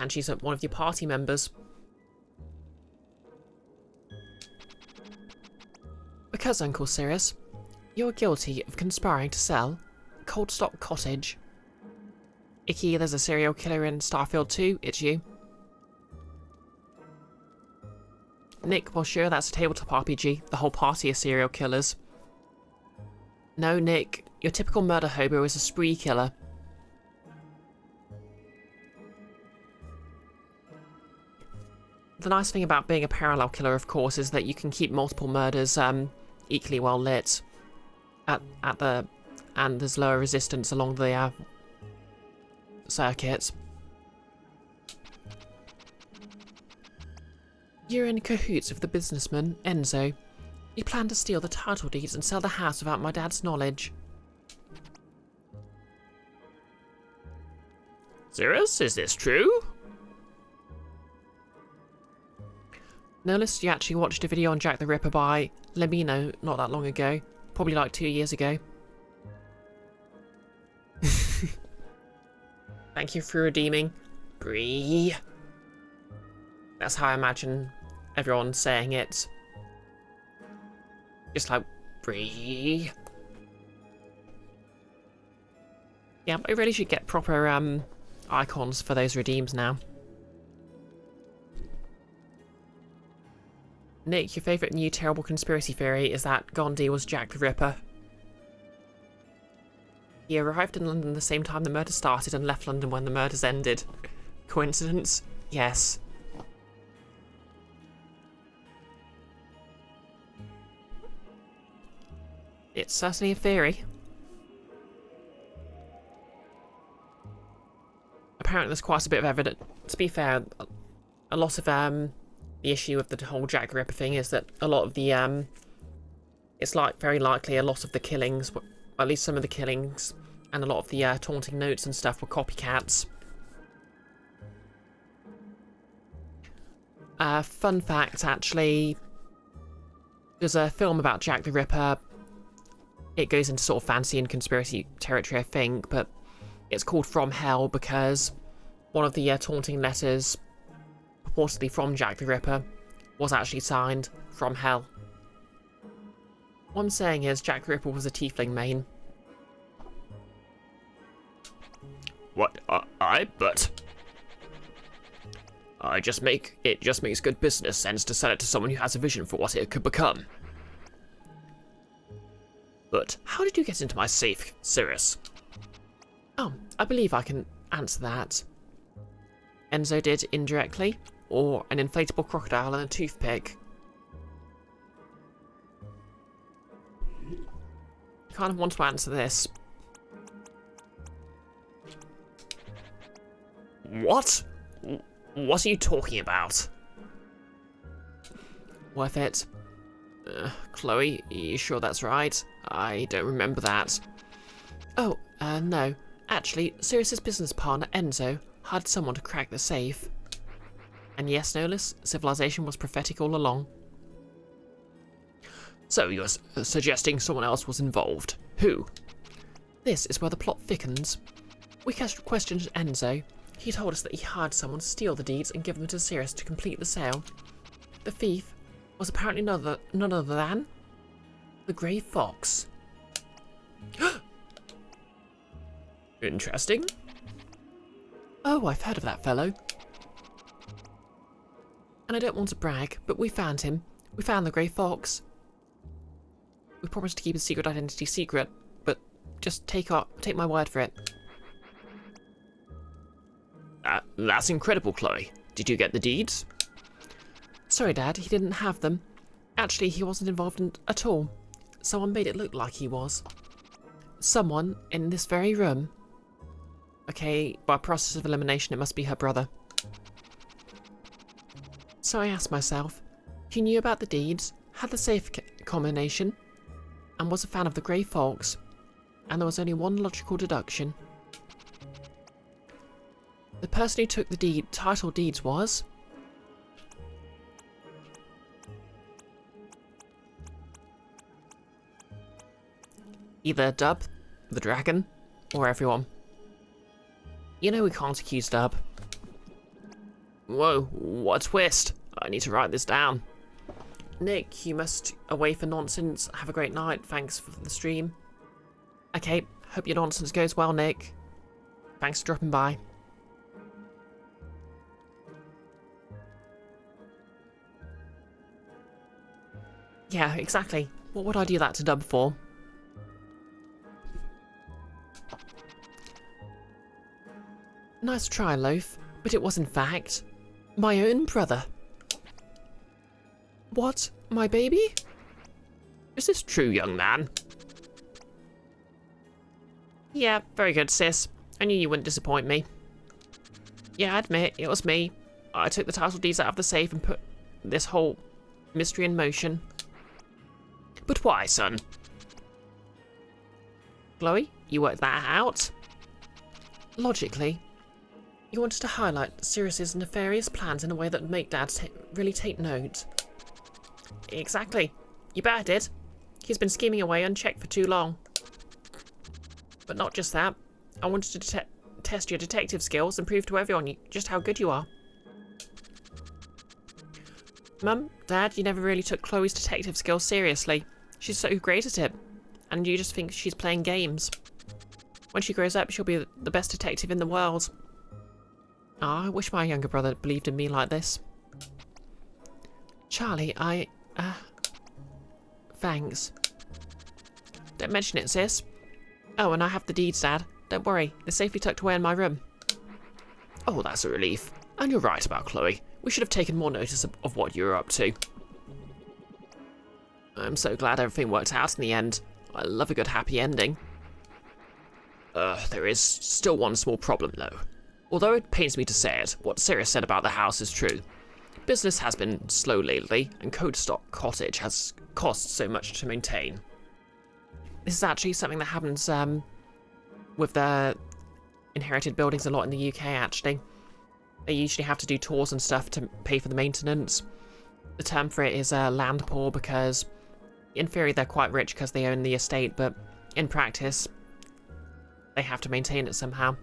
And she's one of your party members. Because, Uncle Sirius, you're guilty of conspiring to sell Coldstock Cottage. Icky, there's a serial killer in Starfield too, it's you. Nick, well sure, that's a tabletop RPG. The whole party are serial killers. No, Nick, your typical murder hobo is a spree killer. The nice thing about being a parallel killer, of course, is that you can keep multiple murders equally well lit. And there's lower resistance along the circuit. You're in cahoots with the businessman, Enzo. You plan to steal the title deeds and sell the house without my dad's knowledge. Sirius, is this true? Noticed you actually watched a video on Jack the Ripper by Lemino not that long ago. Probably like 2 years ago. Thank you for redeeming. Bree. That's how I imagine everyone saying it. Just like, Bree. Yeah, I really should get proper icons for those redeems now. Nick, your favourite new terrible conspiracy theory is that Gandhi was Jack the Ripper. He arrived in London the same time the murder started and left London when the murders ended. Coincidence? Yes. It's certainly a theory. Apparently there's quite a bit of evidence. To be fair, a lot of the issue of the whole Jack the Ripper thing is that a lot of the it's like very likely a lot of the killings, at least some of the killings, and a lot of the taunting notes and stuff were copycats. Fun fact, actually, there's a film about Jack the Ripper. It goes into sort of fantasy and conspiracy territory, I think, but it's called From Hell because one of the taunting letters, purportedly from Jack the Ripper, was actually signed From Hell. What I'm saying is Jack the Ripper was a tiefling main. What? But it just makes good business sense to sell it to someone who has a vision for what it could become. But how did you get into my safe, Sirius? Oh, I believe I can answer that. Enzo did indirectly, or an inflatable crocodile and a toothpick. Kind of want to answer this. What? What are you talking about? Worth it. Chloe, you sure that's right? I don't remember that. Oh, no. Actually, Sirius's business partner, Enzo, hired someone to crack the safe. And yes, Nolus, civilization was prophetic all along. So you're suggesting someone else was involved? Who? This is where the plot thickens. We questioned Enzo. He told us that he hired someone to steal the deeds and give them to Sirius to complete the sale. The thief was apparently none other than the Grey Fox. Interesting. Oh, I've heard of that fellow. And I don't want to brag, but we found him. We found the Grey Fox. We promised to keep his secret identity secret, but just take my word for it. That's incredible, Chloe. Did you get the deeds? Sorry, Dad, he didn't have them. Actually, he wasn't involved at all. Someone made it look like he was. Someone in this very room. Okay, by process of elimination, it must be her brother. So I asked myself, he knew about the deeds, had the safe combination, and was a fan of the Grey Fox, and there was only one logical deduction. The person who took the title deeds was... either Dub, the dragon, or everyone. You know we can't accuse Dub. Whoa, what a twist. I need to write this down. Nick, you must away for nonsense. Have a great night. Thanks for the stream. Okay, hope your nonsense goes well, Nick. Thanks for dropping by. Yeah, exactly. What would I do that to Dub for? Nice try, Loaf, but it was in fact my own brother. What? My baby? Is this true, young man? Yeah, very good, sis. I knew you wouldn't disappoint me. Yeah, I admit, it was me. I took the title deeds out of the safe and put this whole mystery in motion. But why, son? Chloe, you worked that out? Logically. You wanted to highlight Sirius's nefarious plans in a way that would make Dad really take note. Exactly. You better did. He's been scheming away unchecked for too long. But not just that. I wanted to test your detective skills and prove to everyone just how good you are. Mum, Dad, you never really took Chloe's detective skills seriously. She's so great at it. And you just think she's playing games. When she grows up, she'll be the best detective in the world. Ah, I wish my younger brother believed in me like this. Charlie, thanks. Don't mention it, sis. Oh, and I have the deeds, Dad. Don't worry, they're safely tucked away in my room. Oh, that's a relief. And you're right about Chloe. We should have taken more notice of what you were up to. I'm so glad everything worked out in the end. I love a good happy ending. There is still one small problem, though. Although it pains me to say it, what Sirius said about the house is true. Business has been slow lately, and Codestock Cottage has cost so much to maintain. This is actually something that happens with the inherited buildings a lot in the UK, actually. They usually have to do tours and stuff to pay for the maintenance. The term for it is land poor, because in theory they're quite rich because they own the estate, but in practice they have to maintain it somehow.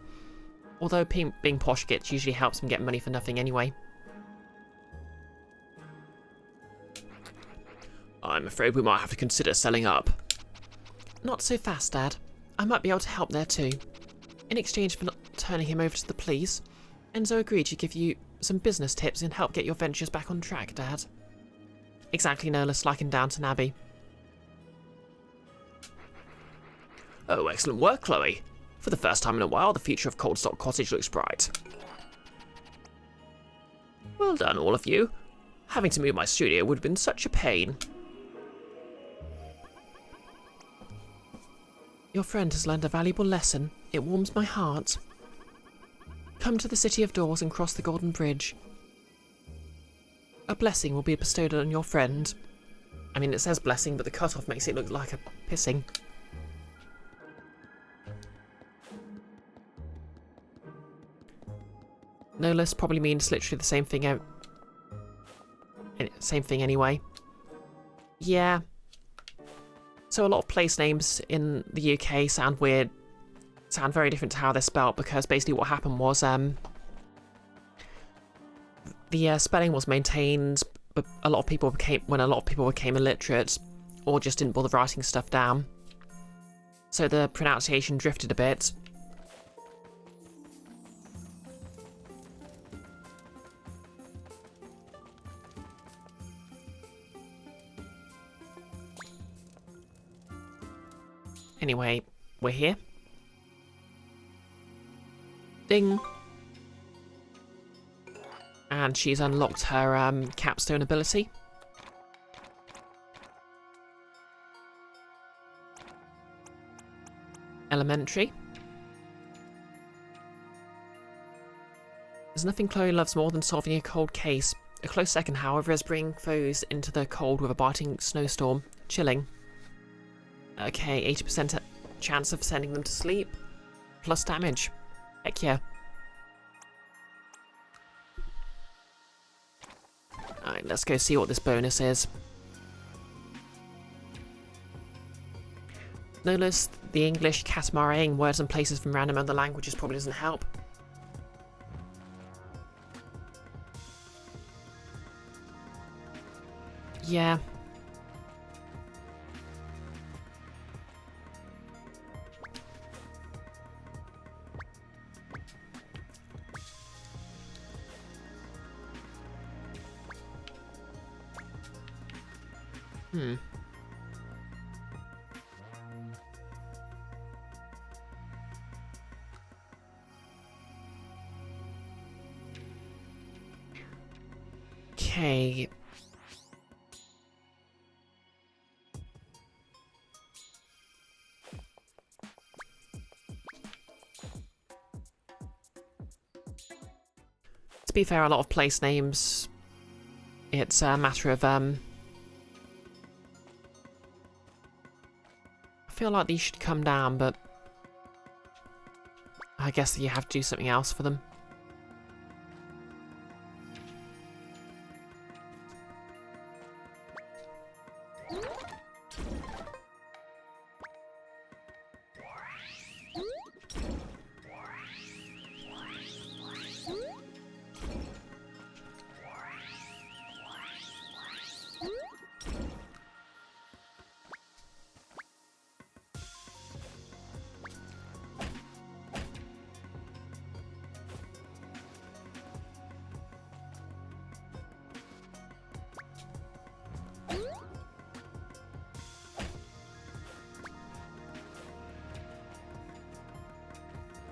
Although being posh gets usually helps them get money for nothing anyway. I'm afraid we might have to consider selling up. Not so fast, Dad. I might be able to help there too. In exchange for not turning him over to the police, Enzo agreed to give you some business tips and help get your ventures back on track, Dad. Exactly, Nolas, like in Downton Abbey. Oh, excellent work, Chloe. For the first time in a while, the future of Coldstock Cottage looks bright. Well done, all of you. Having to move my studio would have been such a pain. Your friend has learned a valuable lesson. It warms my heart. Come to the City of Doors and cross the Golden Bridge. A blessing will be bestowed on your friend. I mean, it says blessing, but the cutoff makes it look like a pissing. Nolas probably means literally the same thing. Same thing anyway. Yeah. So a lot of place names in the UK sound weird. Sound very different to how they're spelt, because basically what happened was the spelling was maintained, but when a lot of people became illiterate or just didn't bother writing stuff down, so the pronunciation drifted a bit. Anyway, we're here. Ding. And she's unlocked her capstone ability. Elementary. There's nothing Chloe loves more than solving a cold case. A close second, however, is bringing foes into the cold with a biting snowstorm. Chilling. Okay, 80% chance of sending them to sleep. Plus damage. Heck yeah. Alright, let's go see what this bonus is. Notice the English catamaran words and places from random other languages probably doesn't help. Yeah. Okay. To be fair, a lot of place names, it's a matter of I feel like these should come down, but I guess that you have to do something else for them.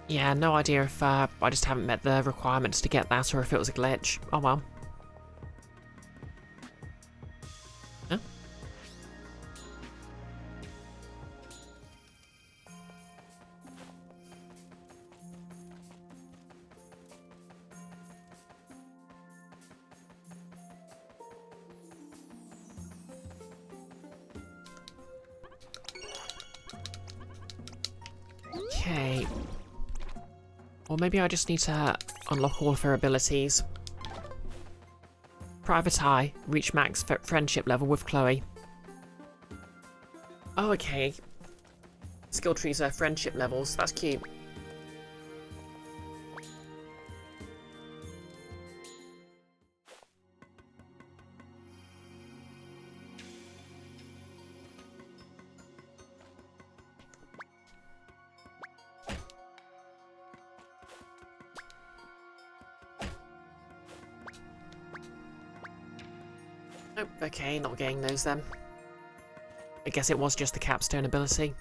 Yeah, no idea if I just haven't met the requirements to get that or if it was a glitch. Oh well. Huh? Okay. Or maybe I just need to unlock all of her abilities. Private Eye, reach max friendship level with Chloe. Oh, okay. Skill trees are friendship levels, that's cute. Nope, okay, not getting those then. I guess it was just the capstone ability.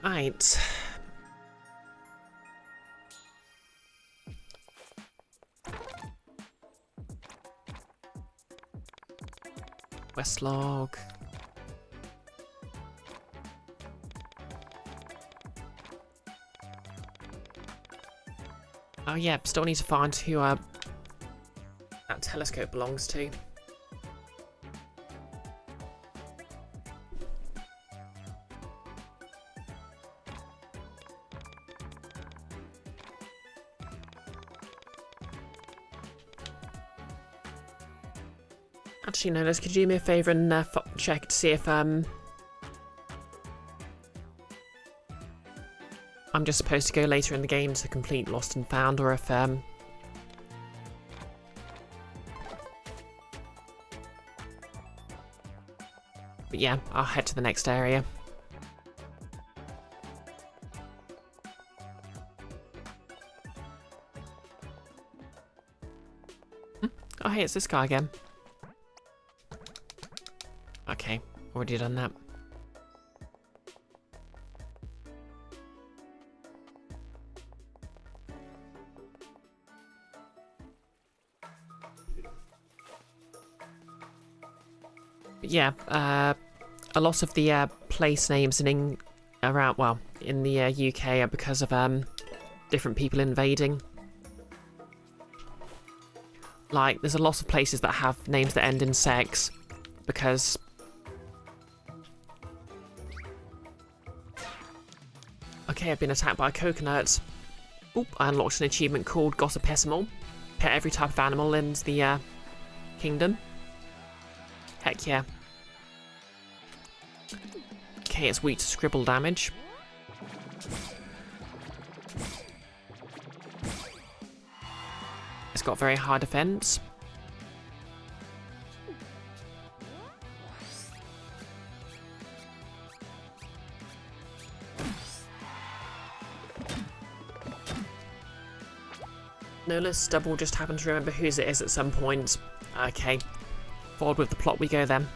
Right. Westlog. Oh yeah, still need to find who that telescope belongs to. Actually, no, Liz, could you do me a favour and check to see if I'm just supposed to go later in the game to complete Lost and Found, or if But yeah, I'll head to the next area. Oh hey, it's this guy again. Okay, already done that. But yeah, a lot of the place names in the UK are because of different people invading. Like, there's a lot of places that have names that end in sex because okay, I've been attacked by a coconut. Oop, I unlocked an achievement called Gossipessimal. Pet every type of animal in the kingdom. Heck yeah. Okay, it's weak to scribble damage. It's got very high defense. No, let's double just happen to remember whose it is at some point. Okay. Forward with the plot we go then.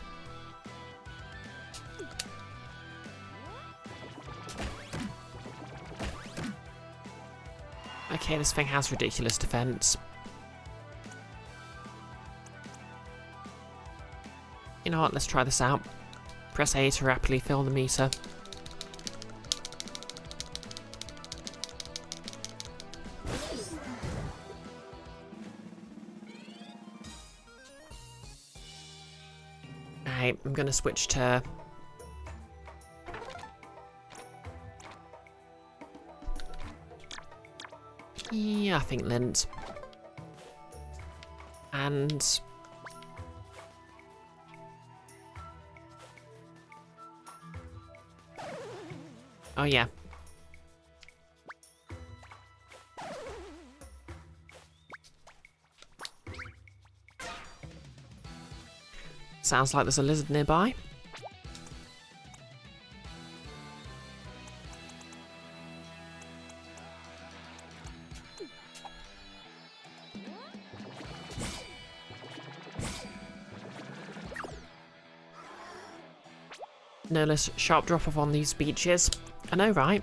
Okay, this thing has ridiculous defense. You know what, let's try this out. Press A to rapidly fill the meter. Alright, I'm gonna switch to... yeah, I think lint. And... oh yeah. Sounds like there's a lizard nearby. No less sharp drop off on these beaches. I know, right?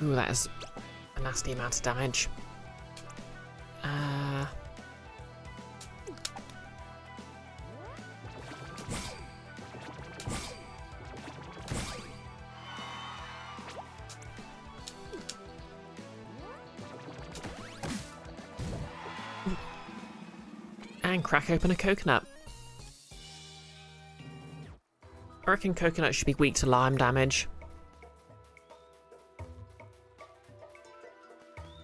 Ooh, that is a nasty amount of damage. And crack open a coconut. I reckon coconut should be weak to lime damage.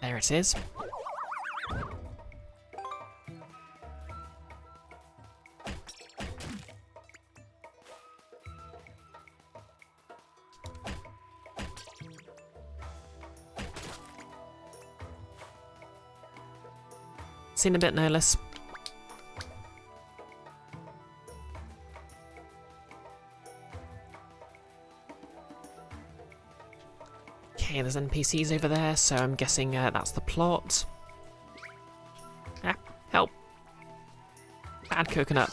There it is. Seen a bit, no less. Okay, there's NPCs over there, so I'm guessing that's the plot. Ah, help. Bad coconut.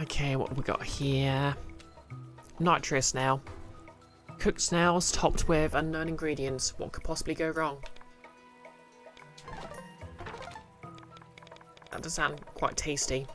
Okay, what have we got here? Nitrous snail. Cooked snails topped with unknown ingredients. What could possibly go wrong? That does sound quite tasty.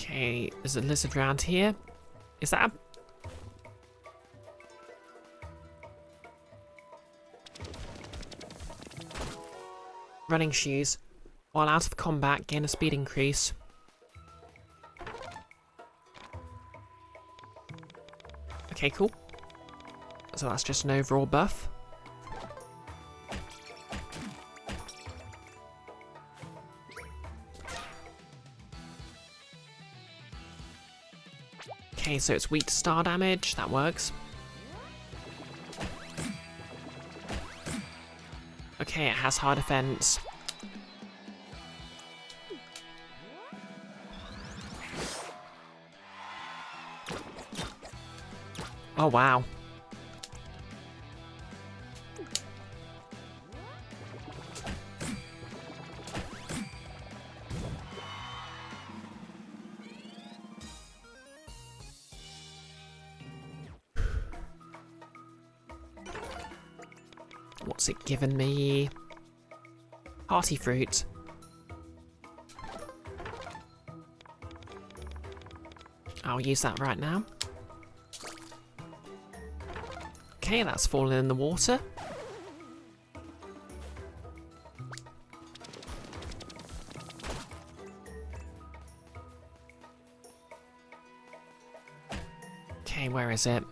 Okay, there's a lizard around here. Is that a... Running shoes. While out of combat, gain a speed increase. Okay, cool. So that's just an overall buff. Okay, so it's weak to star damage. That works. Okay, it has high defense. Oh, wow. What's it given me? Party fruit. I'll use that right now. Okay, that's fallen in the water. Okay, where is it?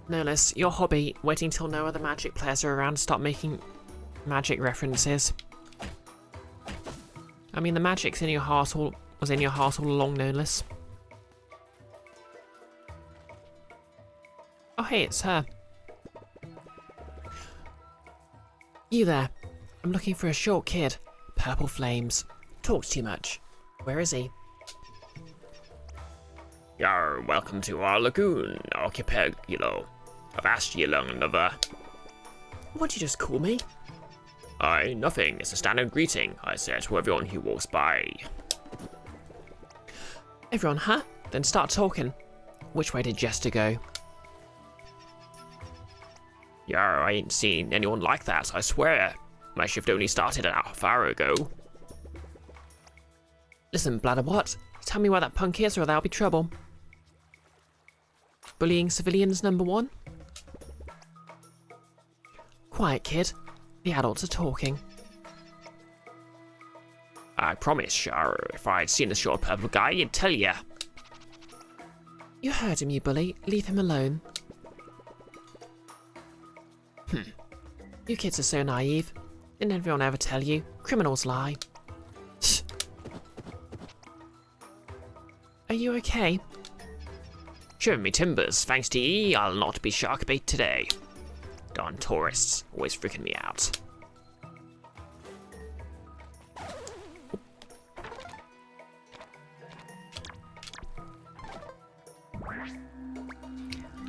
Nolus, your hobby, waiting till no other Magic players are around to start making Magic references. I mean, the Magic's in your heart was in your heart all along, Nolus. hey, it's her. You there. I'm looking for a short kid. Purple flames. Talks too much. Where is he? You're welcome to our lagoon, archipelago. I've asked you long enough. What'd you just call me? Nothing. It's a standard greeting I say to everyone who walks by. Everyone, huh? Then start talking. Which way did Jester go? Yeah, I ain't seen anyone like that, I swear. My shift only started an half hour ago. Listen, Bladderwhat. Tell me where that punk is or there'll be trouble. Bullying civilians, number 1? Quiet, kid. The adults are talking. I promise, Char, if I'd seen the short purple guy, I'd tell ya. You heard him, you bully. Leave him alone. You kids are so naive. Didn't everyone ever tell you? Criminals lie. Are you okay? Shiver me timbers, thanks to ye, I'll not be shark bait today. Darn tourists, always freaking me out.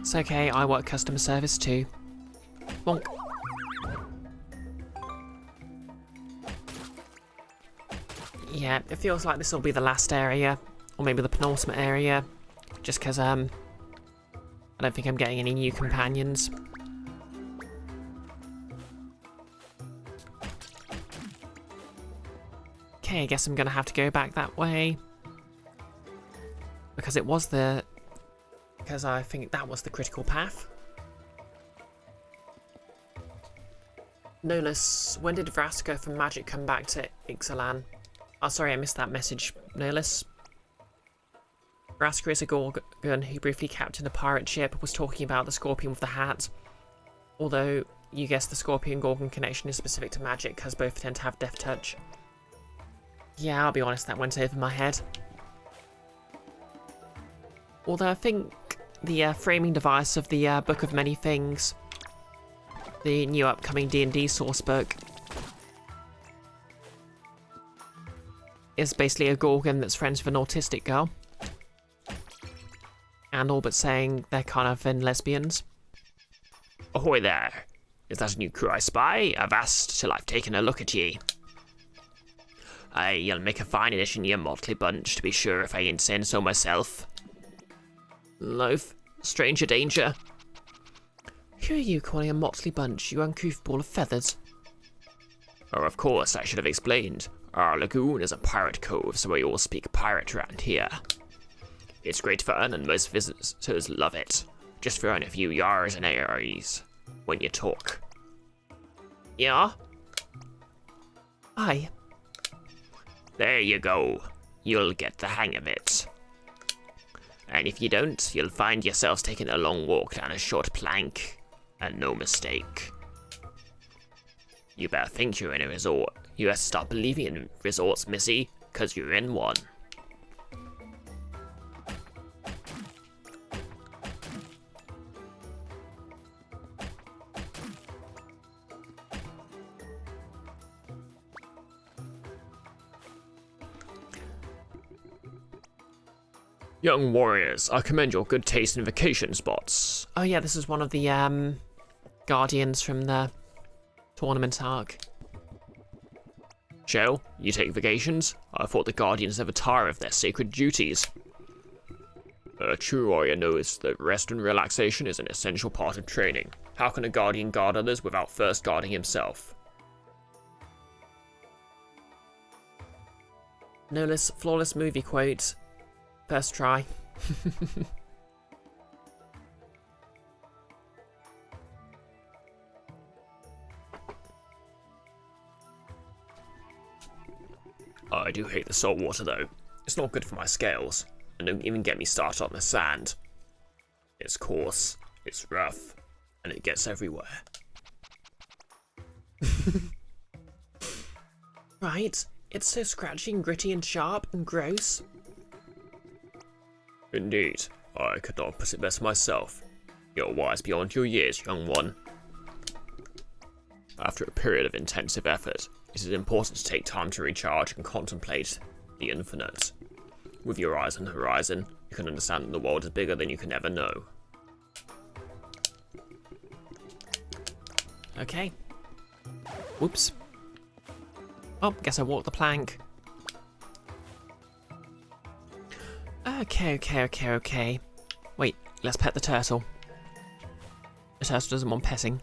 It's okay, I work customer service too. Bonk. Yeah, it feels like this will be the last area, or maybe the penultimate area, just because, I don't think I'm getting any new companions. Okay, I guess I'm gonna have to go back that way. Because it was the... Because I think that was the critical path. Nolus, when did Vraska from Magic come back to Ixalan? Oh, sorry, I missed that message, Nolus. Vraska is a Gorgon who briefly captained a pirate ship, was talking about the Scorpion with the hat. Although, you guess the Scorpion-Gorgon connection is specific to Magic, because both tend to have Death Touch. Yeah, I'll be honest, that went over my head. Although I think the framing device of the Book of Many Things, the new upcoming D&D sourcebook, is basically a Gorgon that's friends with an autistic girl. And all but saying they're kind of lesbians. Ahoy there. Is that a new crew I spy? I've asked till I've taken a look at ye. Aye, you'll make a fine addition, ye motley bunch, to be sure if I ain't saying so myself. Loaf, stranger danger. Who are you calling a motley bunch, you uncouth ball of feathers? Oh, of course, I should have explained. Our lagoon is a pirate cove, so we all speak pirate around here. It's great fun, and most visitors love it. Just throwing a few yars and ARs when you talk. Yeah? Aye. There you go. You'll get the hang of it. And if you don't, you'll find yourselves taking a long walk down a short plank. And no mistake. You better think you're in a resort. You have to stop believing in resorts, missy, 'cause you're in one. Young warriors, I commend your good taste in vacation spots. Oh yeah, this is one of the guardians from the tournament arc. Shell, you take vacations? I thought the guardians never tire of their sacred duties. A true warrior knows that rest and relaxation is an essential part of training. How can a guardian guard others without first guarding himself? Nolus flawless movie quote. First try. I do hate the salt water though. It's not good for my scales. And don't even get me started on the sand. It's coarse, it's rough, and it gets everywhere. Right, it's so scratchy and gritty and sharp and gross. Indeed, I could not put it best myself. You're wise beyond your years, young one. After a period of intensive effort, it is important to take time to recharge and contemplate the infinite. With your eyes on the horizon, you can understand that the world is bigger than you can ever know. Okay. Whoops. Oh, guess I walked the plank. Okay. Wait, let's pet the turtle. The turtle doesn't want petting.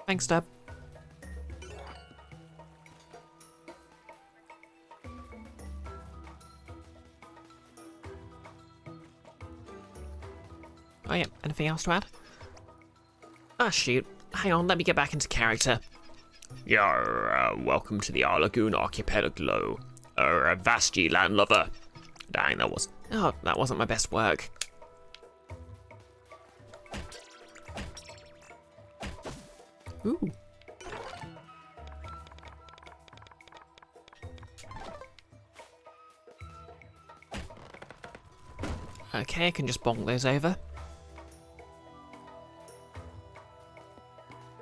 Thanks, Dub. Oh yeah, anything else to add? Ah, shoot. Hang on, let me get back into character. Welcome to the Lagoon Archipelago. Vasti landlubber. Dang, that wasn't my best work. Ooh. Okay, I can just bonk those over.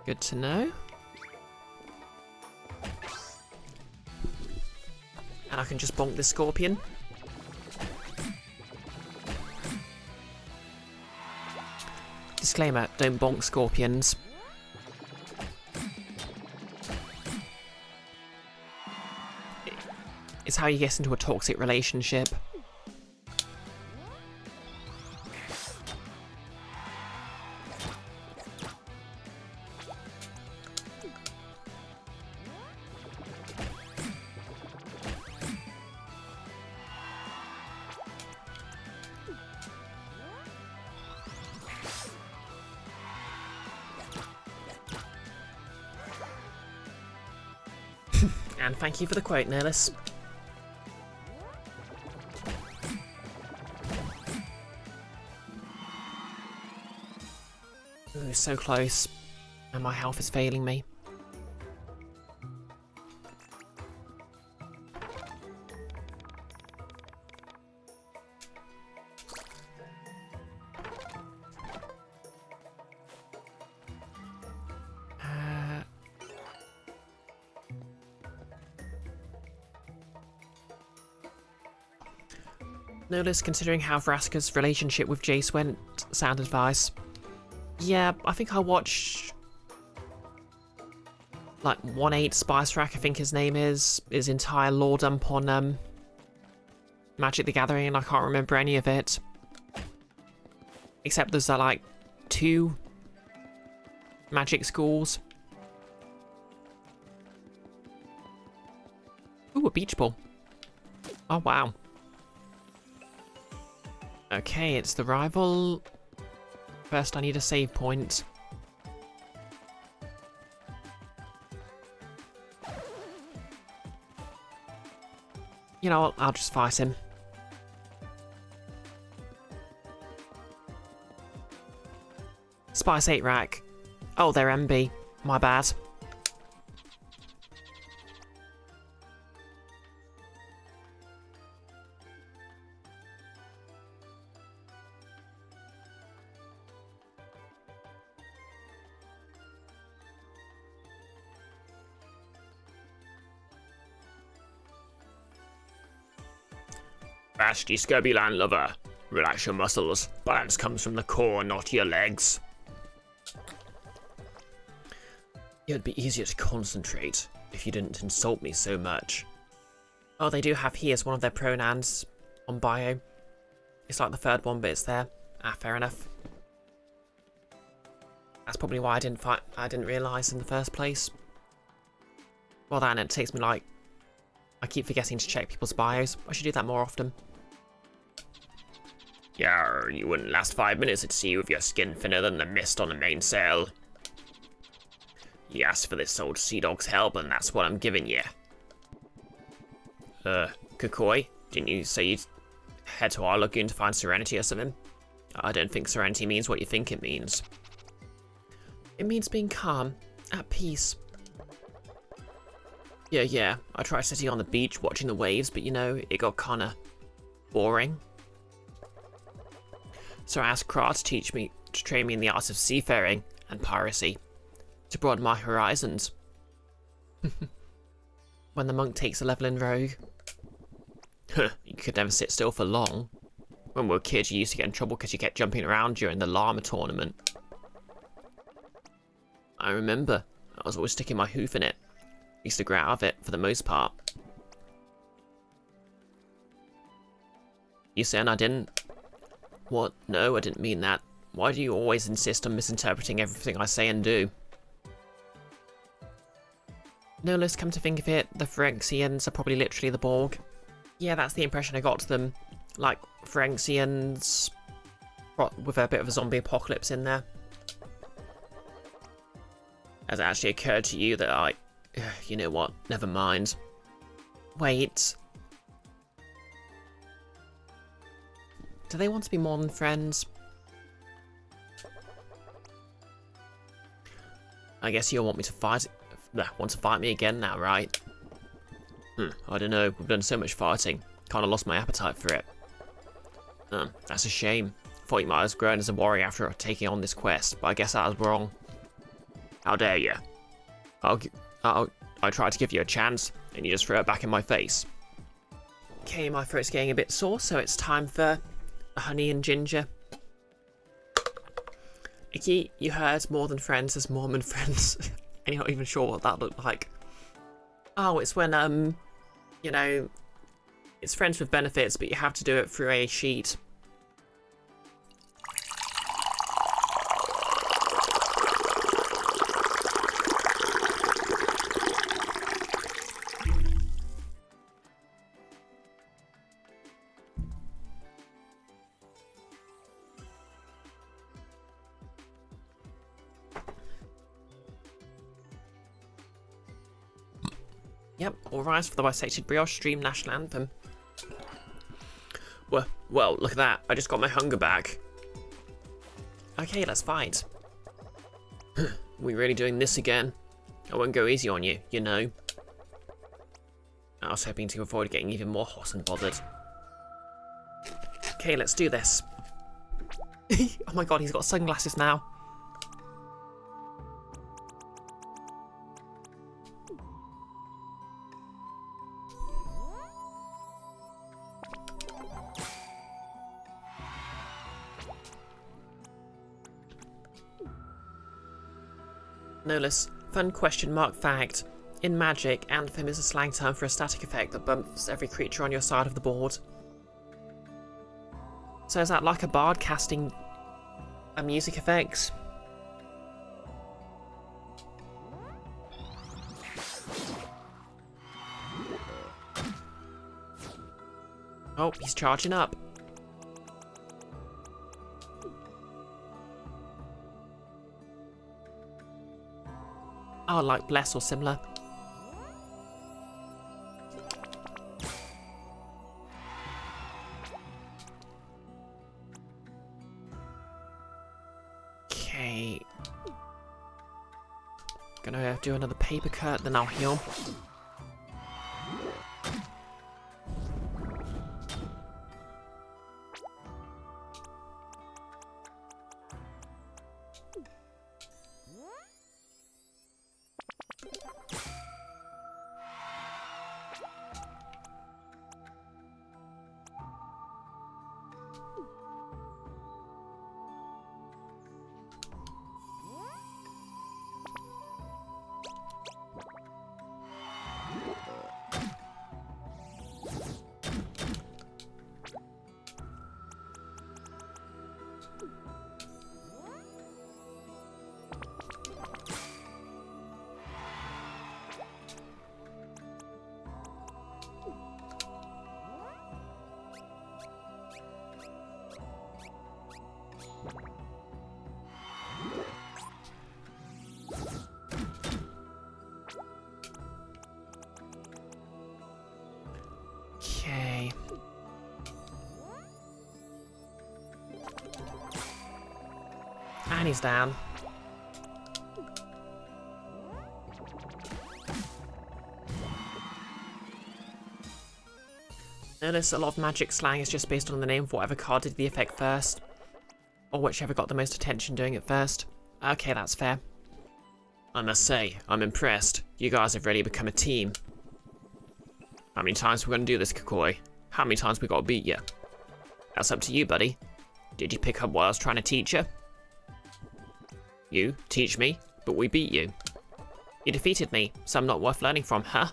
Good to know. And I can just bonk this scorpion. Disclaimer, don't bonk scorpions. It's how you get into a toxic relationship. And thank you for the quote, Nihilus. Ooh, so close. And my health is failing me. Notice, considering how Vraska's relationship with Jace went, sound advice. Yeah, I think I'll watch like 1-8 Spice Rack, I think his name is, his entire lore dump on Magic the Gathering, and I can't remember any of it. Except there's like 2 Magic schools. Ooh, a beach ball. Oh wow. Okay, it's the rival. First I need a save point. You know what, I'll just fight him. Spice 8 rack. Oh, they're MB. My bad. Vasti scurvy landlubber. Relax your muscles. Balance comes from the core, not your legs. It'd be easier to concentrate if you didn't insult me so much. Oh, they do have he as one of their pronouns on bio. It's like the third one, but it's there. Ah, fair enough. That's probably why I didn't realise in the first place. Well, then it takes me like... I keep forgetting to check people's bios. I should do that more often. Yeah, you wouldn't last 5 minutes at sea with your skin thinner than the mist on the mainsail. You asked for this old sea dog's help, and that's what I'm giving you. Kukoi, didn't you say you'd head to our lagoon to find Serenity or something? I don't think Serenity means what you think it means. It means being calm, at peace. Yeah, I tried sitting on the beach watching the waves, but you know, it got kinda boring. So I asked Kra to train me in the arts of seafaring and piracy, to broaden my horizons. When the monk takes a level in Rogue. You could never sit still for long. When we were kids, you used to get in trouble because you kept jumping around during the llama tournament. I remember. I was always sticking my hoof in it. I used to grow out of it for the most part. You saying I didn't? What? No, I didn't mean that. Why do you always insist on misinterpreting everything I say and do? No, let's come to think of it, the Phyrexians are probably literally the Borg. Yeah, that's the impression I got to them. Like, Phyrexians with a bit of a zombie apocalypse in there. Has it actually occurred to you that you know what, never mind. Wait. Do they want to be more than friends? I guess you'll want to fight me again now, right? I don't know, we've done so much fighting. Kinda lost my appetite for it. That's a shame. Thought you might have grown as a warrior after taking on this quest, but I guess I was wrong. How dare you? I tried to give you a chance, and you just threw it back in my face. Okay, my throat's getting a bit sore, so it's time for honey and ginger. Icky, you heard more than friends as Mormon friends, and you're not even sure what that looked like. Oh, it's when, you know, it's friends with benefits, but you have to do it through a sheet. Yep, all rise for the BisectedBrioche stream national anthem. Well, look at that. I just got my hunger back. Okay, let's fight. We really doing this again? I won't go easy on you, you know. I was hoping to avoid getting even more hot and bothered. Okay, let's do this. Oh my god, he's got sunglasses now. Nolus, fun question mark fact. In Magic, Anthem is a slang term for a static effect that bumps every creature on your side of the board. So is that like a bard casting a music effects? Oh, he's charging up. Oh, like Bless or similar. Okay. Gonna do another paper cut, then I'll heal. Okay. And he's down. Notice a lot of magic slang is just based on the name of whatever card did the effect first. Or whichever got the most attention doing it first. Okay, that's fair. I must say, I'm impressed. You guys have really become a team. How many times we're gonna do this, Kakoi? How many times we gotta beat you? That's up to you, buddy. Did you pick up what I was trying to teach you? You teach me, but we beat you. You defeated me, so I'm not worth learning from, huh?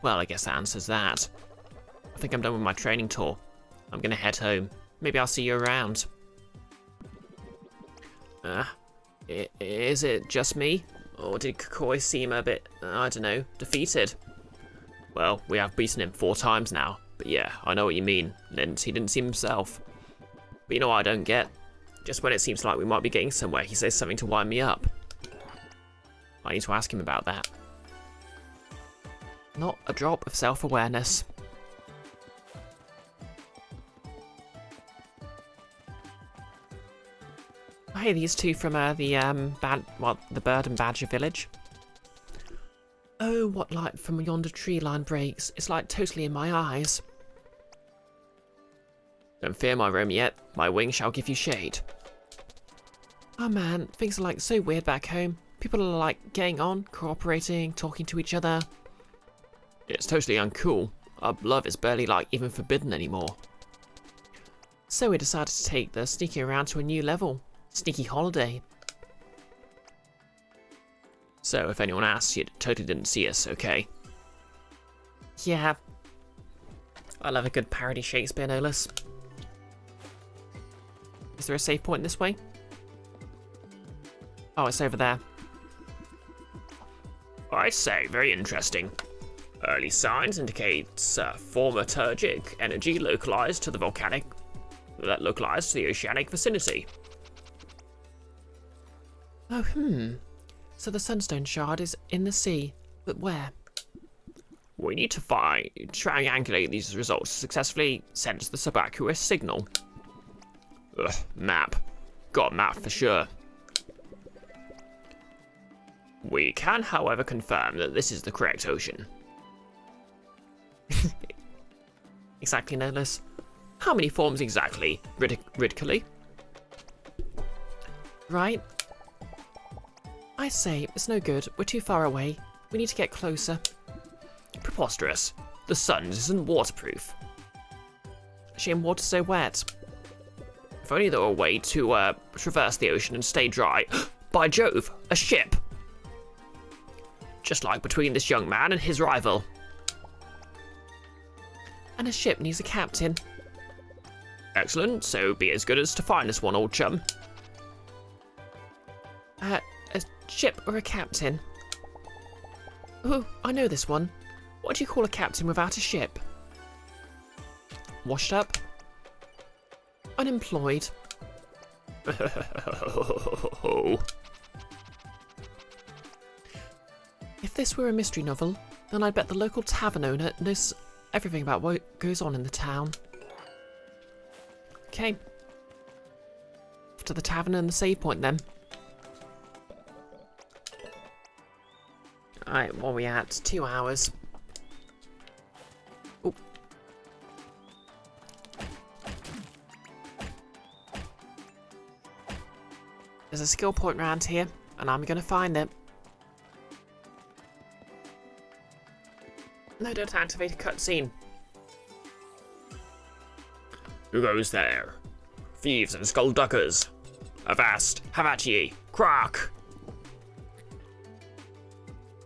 Well, I guess that answers that. I think I'm done with my training tour. I'm gonna head home. Maybe I'll see you around. Is it just me? Or did Kakoi seem a bit, I don't know, defeated? Well, we have beaten him 4 times now. But yeah, I know what you mean. He didn't seem himself. But you know what I don't get? Just when it seems like we might be getting somewhere, he says something to wind me up. I need to ask him about that. Not a drop of self-awareness. Oh, hey, these two from the Bird and Badger village. Oh, what light from yonder tree line breaks. It's like totally in my eyes. Don't fear, my room yet. My wing shall give you shade. Oh man, things are like so weird back home. People are like getting on, cooperating, talking to each other. It's totally uncool. Our love is barely like even forbidden anymore. So we decided to take the sneaking around to a new level. Sneaky holiday. So if anyone asks, you totally didn't see us, okay? Yeah. I love a good parody Shakespeare, no less. Is there a save point this way? Oh, it's over there. I say, very interesting. Early signs indicates thaumaturgic energy localized to the oceanic vicinity. Oh, So the sunstone shard is in the sea, but where? We need to triangulate these results to successfully sense the subaqueous signal. Ugh, map. Got a map for sure. We can, however, confirm that this is the correct ocean. Exactly, no less. How many forms exactly, Ridcully? Right. I say, it's no good. We're too far away. We need to get closer. Preposterous. The sun isn't waterproof. Shame water's so wet. If only there were a way to traverse the ocean and stay dry. By Jove, a ship! Just like between this young man and his rival. And a ship needs a captain. Excellent, so be as good as to find us one, old chum. A ship or a captain? Oh, I know this one. What do you call a captain without a ship? Washed up? Unemployed? If this were a mystery novel, then I'd bet the local tavern owner knows everything about what goes on in the town. Okay. Off to the tavern and the save point then. Alright, what are we at? 2 hours. Oh. There's a skill point around here, and I'm gonna find it. No, don't activate a cutscene. Who goes there? Thieves and skulldugglers. Avast, have at ye, crack!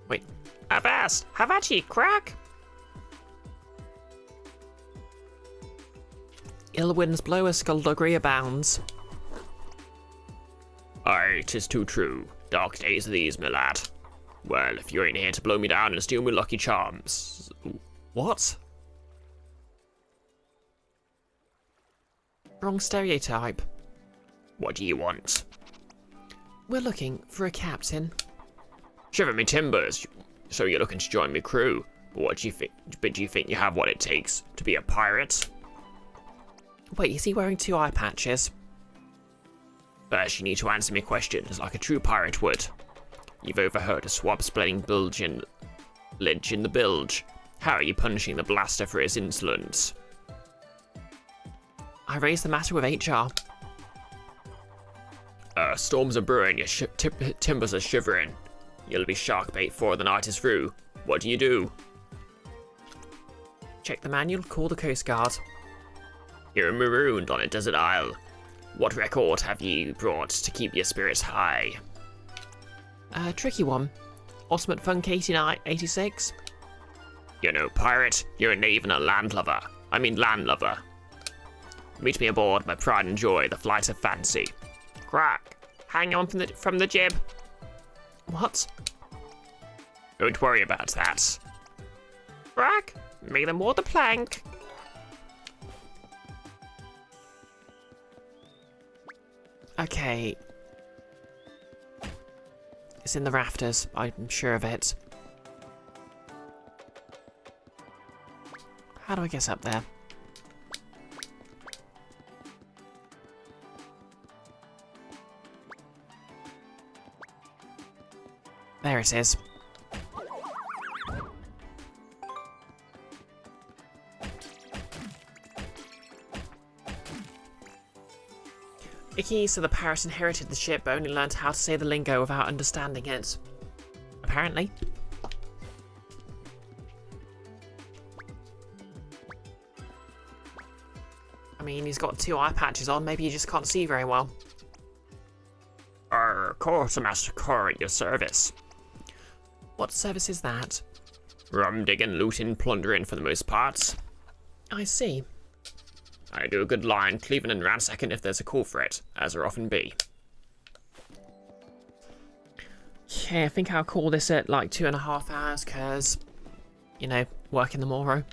Wait. Avast, have at ye, crack! Ill winds blow as skullduggery abounds. Aye, 'tis too true. Dark days are these, my lad. Well, if you ain't here to blow me down and steal me lucky charms. What? Wrong stereotype. What do you want? We're looking for a captain. Shiver me timbers. So you're looking to join me crew. What do you think? But do you think you have what it takes to be a pirate? Wait, is he wearing 2 eye patches? First, you need to answer me questions like a true pirate would. You've overheard a swab-splitting ledge in the bilge. How are you punishing the blaster for his insolence? I raised the matter with HR. Storms are brewing, your timbers are shivering. You'll be shark bait before the night is through. What do you do? Check the manual, call the Coast Guard. You're marooned on a desert isle. What record have you brought to keep your spirits high? Tricky one. Ultimate Funk 86. You're no pirate, you're a knave and a landlubber. I mean landlubber. Meet me aboard my pride and joy, the flight of fancy. Crack! Hang on from the jib. What? Don't worry about that. Crack! Make them water plank. Okay. It's in the rafters, I'm sure of it. How do I get up there? There it is. Icky, so the parrot inherited the ship but only learned how to say the lingo without understanding it. Apparently. I mean, he's got 2 eye patches on, maybe he just can't see very well. Quartermaster Core at your service. What service is that? Rum digging, looting, plundering for the most part. I see. I do a good line, cleaving and ransacking if there's a call for it, as there often be. Okay, I think I'll call this at like 2.5 hours, cause, you know, working tomorrow.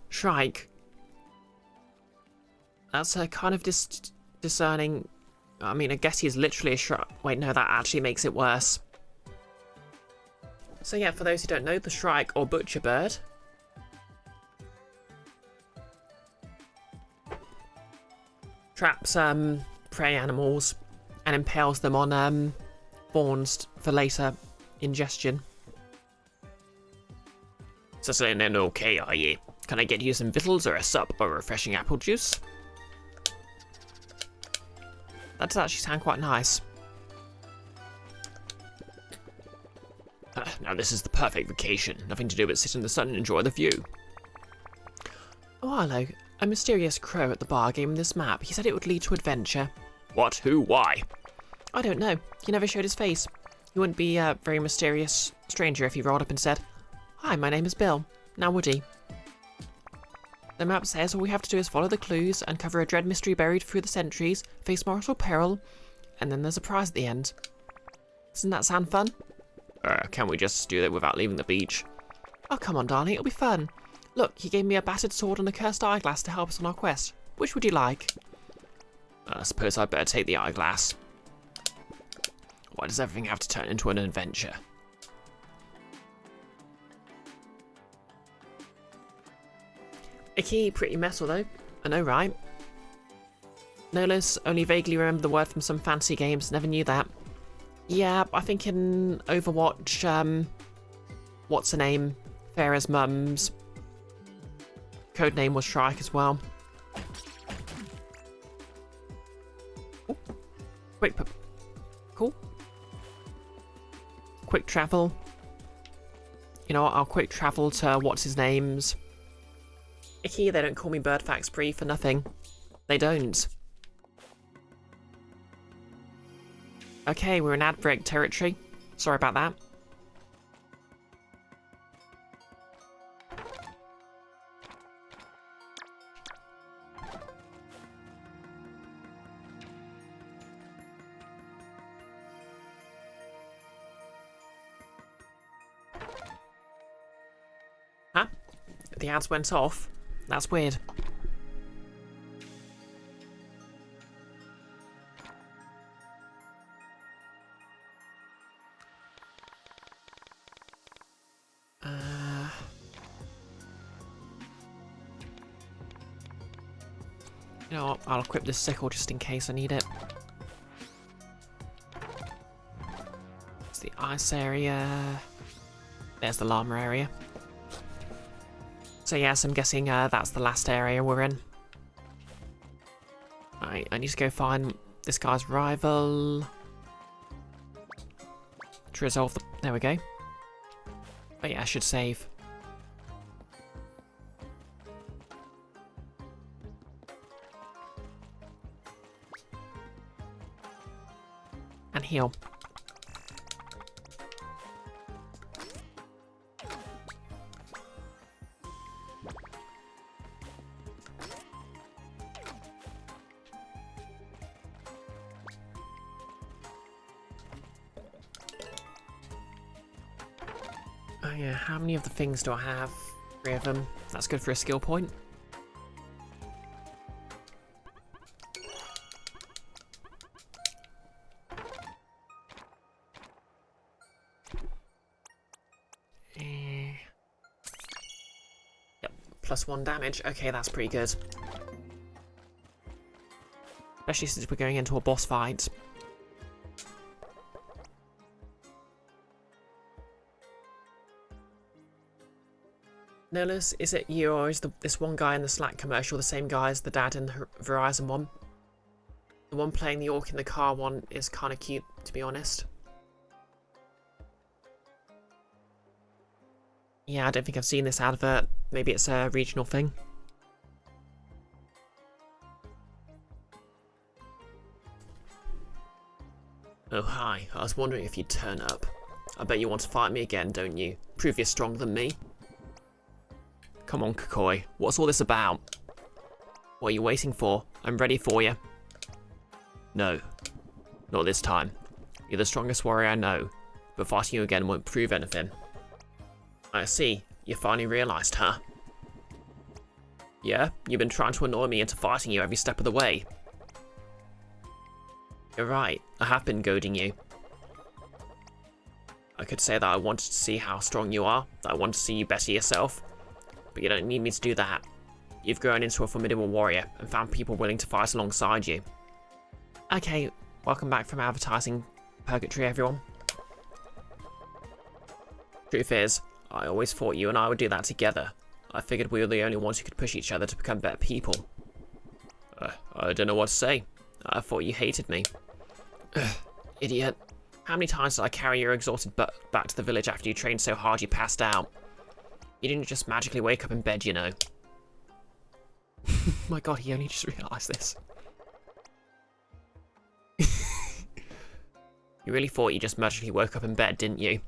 Shrike. That's a kind of discerning. I mean, I guess he's literally a shrike. Wait, no, that actually makes it worse. So yeah, for those who don't know, the shrike or butcher bird traps prey animals and impales them on thorns for later ingestion. So saying then okay, are ye? Can I get you some victuals or a sup or refreshing apple juice? That does actually sound quite nice. Now this is the perfect vacation. Nothing to do but sit in the sun and enjoy the view. Oh, hello. A mysterious crow at the bar gave me this map. He said it would lead to adventure. What? Who? Why? I don't know. He never showed his face. He wouldn't be a very mysterious stranger if he rolled up and said, "Hi, my name is Bill. Now would he?" The map says all we have to do is follow the clues, uncover a dread mystery buried through the centuries, face mortal peril, and then there's a prize at the end. Doesn't that sound fun? Can we just do that without leaving the beach? Oh, come on, darling, it'll be fun. Look, he gave me a battered sword and a cursed eyeglass to help us on our quest. Which would you like? I suppose I'd better take the eyeglass. Why does everything have to turn into an adventure? Icky, pretty metal though. I know, right? Nolas only vaguely remembered the word from some fancy games, never knew that. Yeah, I think in Overwatch, what's her name? Farah's mum's codename was Shrike as well. Ooh. Cool. Quick travel. You know what, I'll quick travel to what's his name's. Icky, they don't call me Birdfax Bree for nothing. They don't. Okay, we're in ad break territory. Sorry about that. Huh? The ads went off. That's weird. You know what? I'll equip this sickle just in case I need it. It's the ice area. There's the llama area. So yes, I'm guessing that's the last area we're in. Alright, I need to go find this guy's rival. To resolve the... There we go. But yeah, I should save. And heal. Oh yeah, how many of the things do I have? 3 of them. That's good for a skill point. Yep, +1 damage. Okay, that's pretty good. Especially since we're going into a boss fight. Nilus, is it you or is this one guy in the Slack commercial the same guy as the dad in the Verizon one? The one playing the orc in the car one is kind of cute, to be honest. Yeah, I don't think I've seen this advert. Maybe it's a regional thing. Oh hi, I was wondering if you'd turn up. I bet you want to fight me again, don't you? Prove you're stronger than me. Come on, Kakoi. What's all this about? What are you waiting for? I'm ready for you. No. Not this time. You're the strongest warrior I know, but fighting you again won't prove anything. I see. You finally realised, huh? Yeah? You've been trying to annoy me into fighting you every step of the way. You're right. I have been goading you. I could say that I wanted to see how strong you are, that I want to see you better yourself. But you don't need me to do that. You've grown into a formidable warrior and found people willing to fight alongside you. Okay, welcome back from advertising purgatory, everyone. Truth is, I always thought you and I would do that together. I figured we were the only ones who could push each other to become better people. I don't know what to say. I thought you hated me. Idiot. How many times did I carry your exhausted butt back to the village after you trained so hard you passed out? You didn't just magically wake up in bed, you know. My god, he only just realised this. You really thought you just magically woke up in bed, didn't you?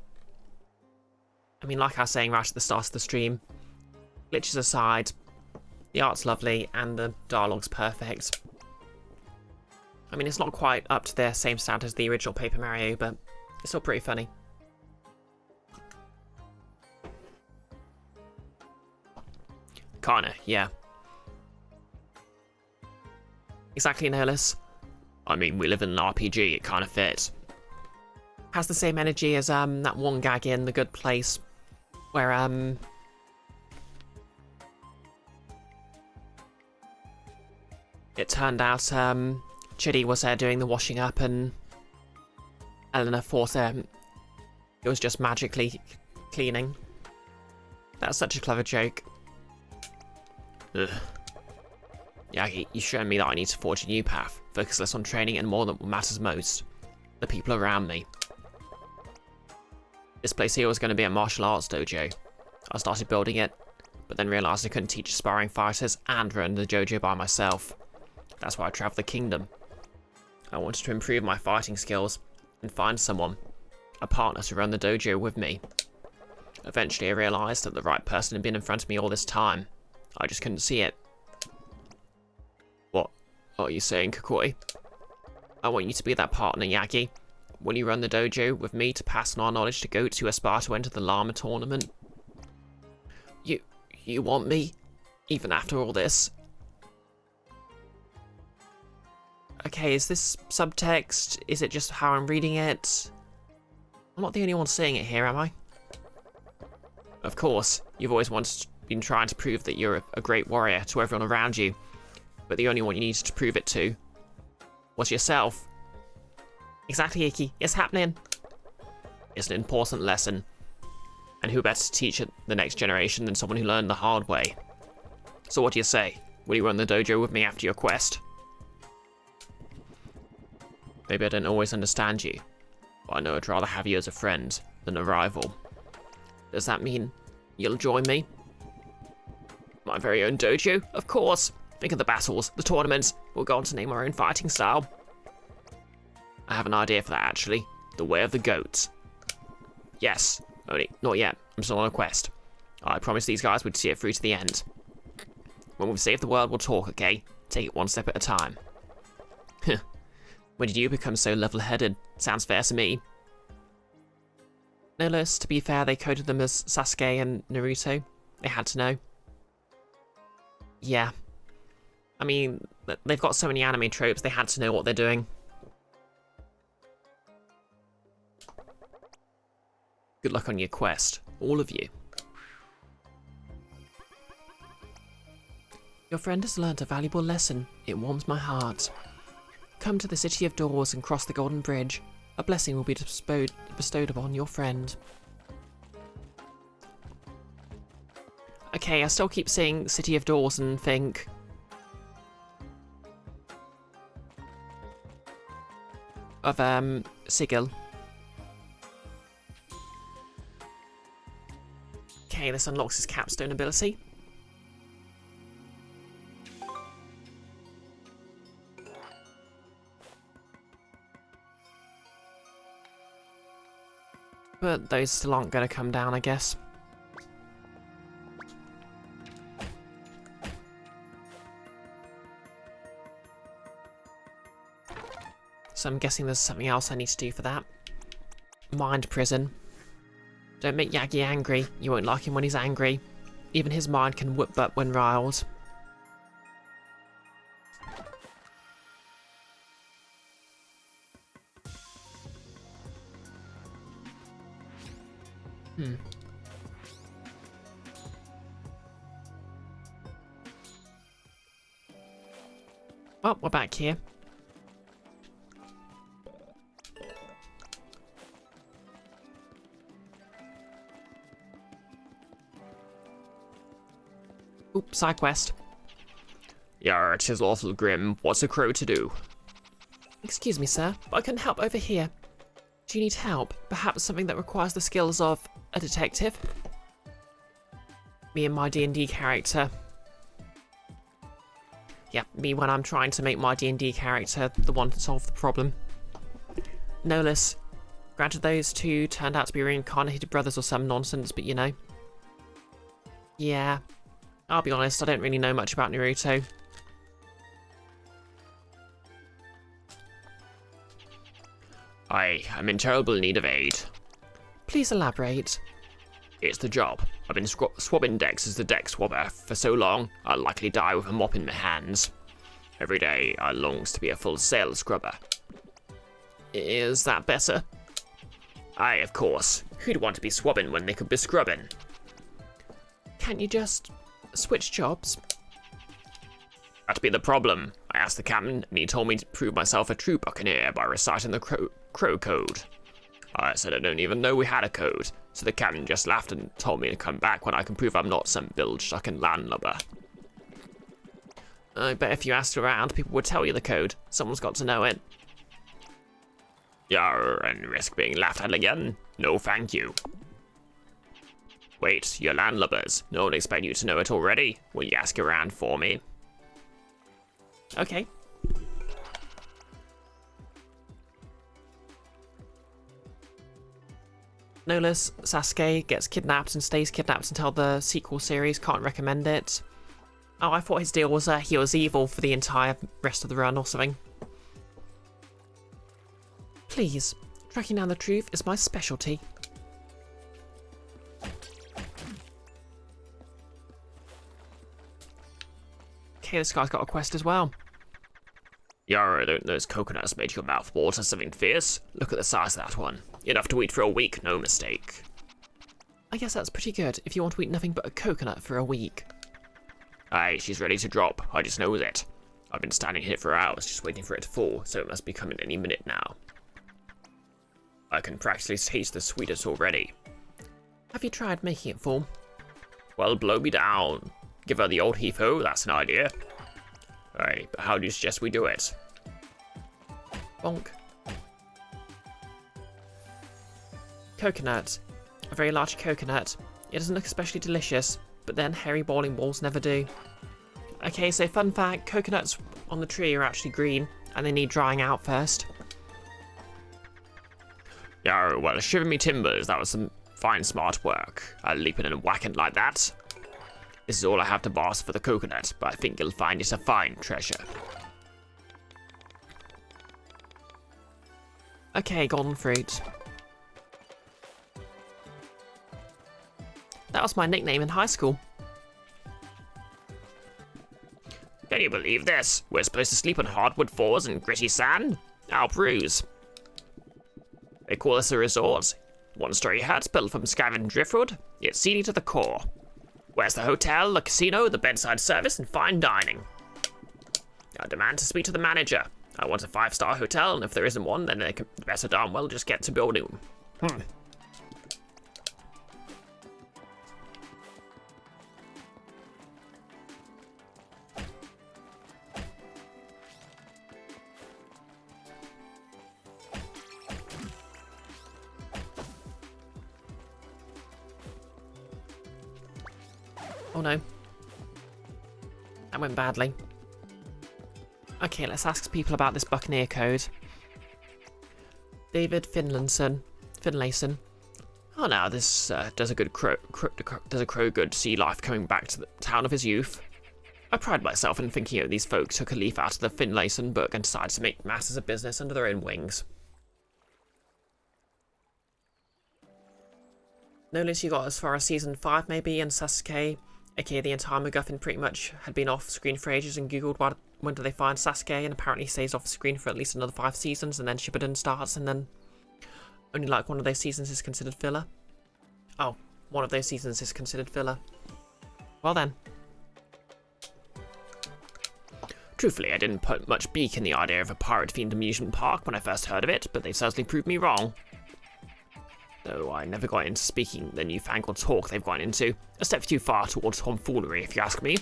I mean, like I was saying right at the start of the stream, glitches aside, the art's lovely and the dialogue's perfect. I mean, it's not quite up to the same standard as the original Paper Mario, but it's still pretty funny. Kinda, yeah. Exactly, Nihilus. I mean, we live in an RPG, it kind of fits. Has the same energy as that one gag in The Good Place, where it turned out Chitty was there doing the washing up and Eleanor thought it was just magically cleaning. That's such a clever joke. Ugh. Yeah, you've shown me that I need to forge a new path, focus less on training and more on what matters most. The people around me. This place here was going to be a martial arts dojo. I started building it, but then realised I couldn't teach aspiring fighters and run the dojo by myself. That's why I travelled the kingdom. I wanted to improve my fighting skills and find someone, a partner to run the dojo with me. Eventually I realised that the right person had been in front of me all this time. I just couldn't see it. What are you saying, Kakoi? I want you to be that partner, Yagi. Will you run the dojo with me to pass on our knowledge to goats who aspire to enter the llama tournament? You want me? Even after all this? Okay, is this subtext? Is it just how I'm reading it? I'm not the only one saying it here, am I? Of course, you've always been trying to prove that you're a great warrior to everyone around you, but the only one you needed to prove it to was yourself. Exactly, Iki. It's happening. It's an important lesson. And who better to teach it the next generation than someone who learned the hard way? So what do you say? Will you run the dojo with me after your quest? Maybe I don't always understand you, but I know I'd rather have you as a friend than a rival. Does that mean you'll join me? My very own dojo? Of course! Think of the battles, the tournaments, we'll go on to name our own fighting style. I have an idea for that actually. The way of the goats. Yes, only not yet. I'm still on a quest. I promised these guys we'd see it through to the end. When we've saved the world, we'll talk, okay? Take it one step at a time. When did you become so level-headed? Sounds fair to me. No less, to be fair, they coded them as Sasuke and Naruto. They had to know. Yeah. I mean, they've got so many anime tropes, they had to know what they're doing. Good luck on your quest, all of you. Your friend has learnt a valuable lesson. It warms my heart. Come to the City of Doors and cross the Golden Bridge. A blessing will be bestowed upon your friend. Okay, I still keep saying City of Doors and think... of, Sigil. Okay, this unlocks his capstone ability. But those still aren't going to come down, I guess. So I'm guessing there's something else I need to do for that. Mind prison. Don't make Yagi angry. You won't like him when he's angry. Even his mind can whoop butt when riled. Well, we're back here. Oop, side quest. Yar, 'tis awful grim. What's a crow to do? Excuse me, sir, but I couldn't help over here. Do you need help? Perhaps something that requires the skills of a detective? Me and my D&D character. Yeah, me when I'm trying to make my D&D character the one to solve the problem. No less. Granted, those two turned out to be reincarnated brothers or some nonsense, but you know. Yeah. I'll be honest, I don't really know much about Naruto. I'm in terrible need of aid. Please elaborate. It's the job. I've been swabbing decks as the deck swabber for so long, I'll likely die with a mop in my hands. Every day, I longs to be a full-sail scrubber. Is that better? Aye, of course. Who'd want to be swabbing when they could be scrubbing? Can't you just switch jobs? That'd be the problem. I asked the captain, and he told me to prove myself a true buccaneer by reciting the crow code. I said I don't even know we had a code, so the captain just laughed and told me to come back when I can prove I'm not some bilge-sucking landlubber. I bet if you asked around, people would tell you the code. Someone's got to know it. Yarr, and risk being laughed at again? No thank you. Wait, you're landlubbers. No one expect you to know it already. Will you ask around for me? Okay. No less, Sasuke gets kidnapped and stays kidnapped until the sequel series. Can't recommend it. Oh, I thought his deal was he was evil for the entire rest of the run or something. Please, tracking down the truth is my specialty. Okay, this guy's got a quest as well. Yarr, don't those coconuts make your mouth water something fierce? Look at the size of that one. Enough to eat for a week, no mistake. I guess that's pretty good if you want to eat nothing but a coconut for a week. Aye, she's ready to drop. I just knows it. I've been standing here for hours just waiting for it to fall, so it must be coming any minute now. I can practically taste the sweetness already. Have you tried making it fall? Well, blow me down. Give her the old heave-ho, that's an idea. Alright, but how do you suggest we do it? Bonk. Coconut. A very large coconut. It doesn't look especially delicious, but then hairy bowling balls never do. Okay, so fun fact, coconuts on the tree are actually green, and they need drying out first. Yeah, well, shiver me timbers, that was some fine smart work. I'll leap in and whack it like that. This is all I have to boss for the coconut, but I think you'll find it's a fine treasure. Okay, golden fruit. That was my nickname in high school. Can you believe this? We're supposed to sleep on hardwood floors and gritty sand? Our bruise. They call this a resort. One-story hut built from scavenged driftwood. It's seedy to the core. Where's the hotel, the casino, the bedside service, and fine dining? I demand to speak to the manager. I want a 5-star hotel, and if there isn't one, then they can better darn well just get to building. Oh no. That went badly. Okay, let's ask people about this Buccaneer code. David Finlayson. Oh, now this does a crow good to see life coming back to the town of his youth. I pride myself in thinking that these folk took a leaf out of the Finlayson book and decided to make masters of business under their own wings. Notice you got as far as season 5 maybe, and Sasuke, aka the entire MacGuffin, pretty much had been off screen for ages, and googled when do they find Sasuke, and apparently he stays off screen for at least another 5 seasons, and then Shippuden starts, and then only like one of those seasons is considered filler. Oh, one of those seasons is considered filler. Well then. Truthfully, I didn't put much beak in the idea of a pirate-themed amusement park when I first heard of it, but they've certainly proved me wrong. Though I never got into speaking the newfangled talk they've gone into. A step too far towards tomfoolery, if you ask me.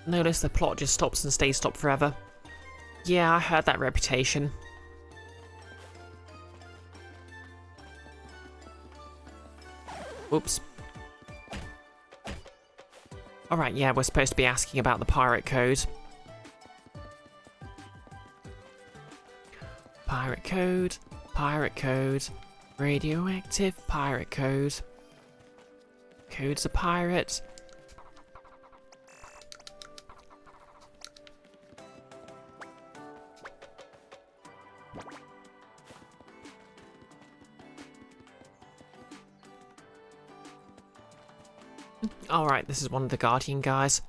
Notice the plot just stops and stays stopped forever. Yeah, I heard that reputation. Oops. Alright, yeah, we're supposed to be asking about the pirate code. Pirate code, radioactive pirate code. Code's a pirate. Alright, this is one of the Guardian guys.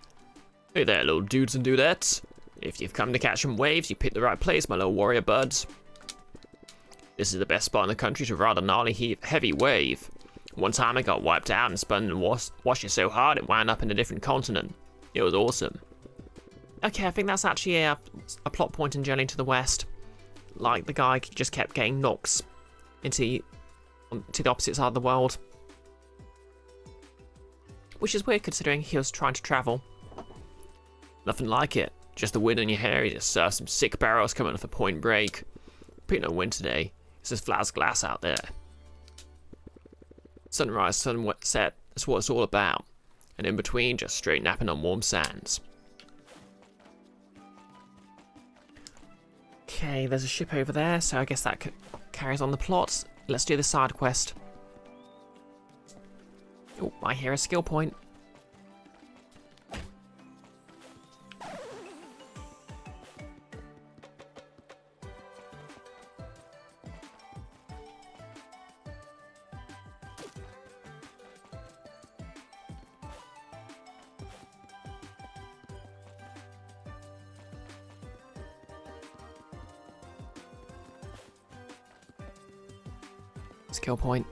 Hey there, little dudes and dudettes. If you've come to catch some waves, you picked the right place, my little warrior buds. This is the best spot in the country to ride a gnarly heavy wave. One time I got wiped out and spun and washed it so hard it wound up in a different continent. It was awesome. Okay, I think that's actually a plot point in Journey to the West. Like, the guy just kept getting knocks to the opposite side of the world. Which is weird considering he was trying to travel. Nothing like it. Just the wind in your hair, you just surf some sick barrels coming off a Point Break. Pretty no wind today. It's as flat as glass out there. Sunrise, sunset, that's what it's all about. And in between, just straight napping on warm sands. Okay, there's a ship over there, so I guess that carries on the plot. Let's do the side quest. Oh, I hear a skill point. Skill point.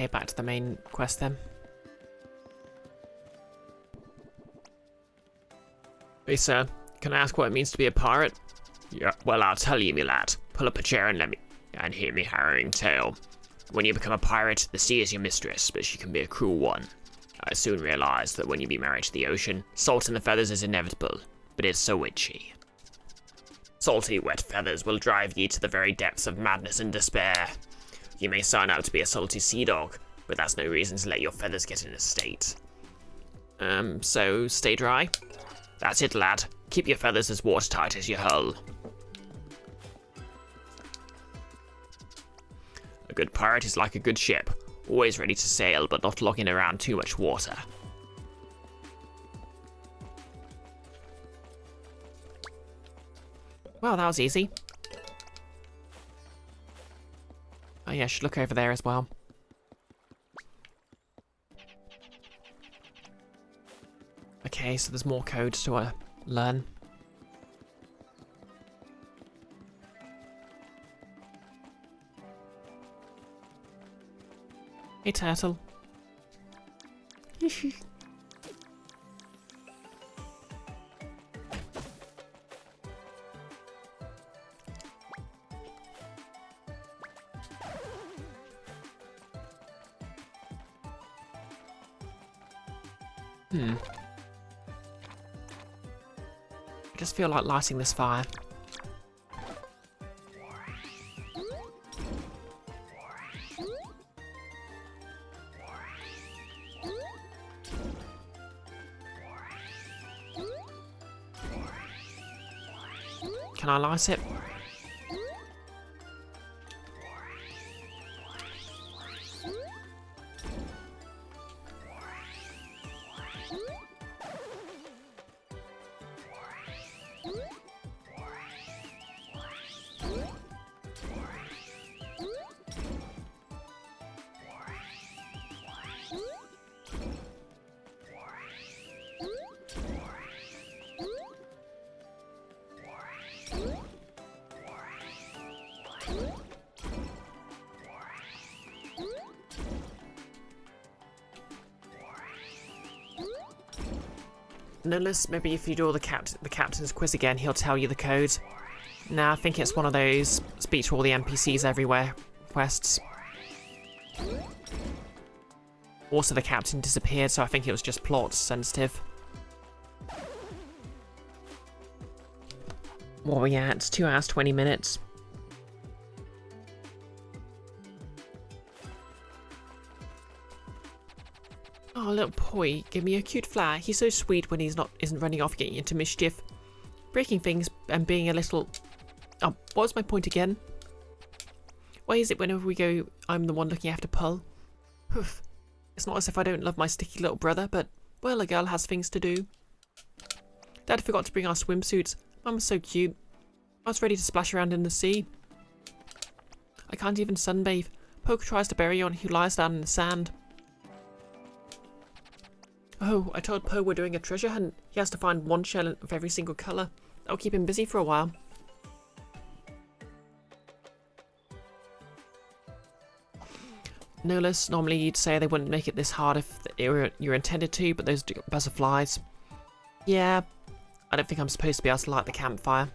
Okay, back to the main quest then. Hey, sir, can I ask what it means to be a pirate? Yeah, well, I'll tell you, me lad. Pull up a chair and hear me harrowing tale. When you become a pirate, the sea is your mistress, but she can be a cruel one. I soon realised that when you be married to the ocean, salt in the feathers is inevitable, but it's so itchy. Salty, wet feathers will drive ye to the very depths of madness and despair. You may sign out to be a salty sea dog, but that's no reason to let your feathers get in a state. So stay dry? That's it, lad. Keep your feathers as watertight as your hull. A good pirate is like a good ship, always ready to sail, but not locking around too much water. Well, that was easy. Oh yeah, I should look over there as well. Okay, so there's more code to learn. Hey, turtle. I just feel like lighting this fire. Can I light it? Unless maybe if you do all the captain's quiz again, he'll tell you the code. Nah, I think it's one of those speak to all the NPCs everywhere quests. Also, the captain disappeared, so I think it was just plot sensitive. What are we at? It's 2 hours, 20 minutes. Oh, little Poi, give me a cute flower. He's so sweet when isn't running off getting into mischief. Breaking things and being a little... Oh, what was my point again? Why is it whenever we go, I'm the one looking after Pull? Poof. It's not as if I don't love my sticky little brother, but, well, a girl has things to do. Dad forgot to bring our swimsuits. Mum was so cute. I was ready to splash around in the sea. I can't even sunbathe. Poke tries to bury on who lies down in the sand. Oh, I told Poe we're doing a treasure hunt. He has to find one shell of every single colour. That'll keep him busy for a while. No less, normally you'd say they wouldn't make it this hard if you're intended to, but those butterflies. Yeah, I don't think I'm supposed to be able to light the campfire.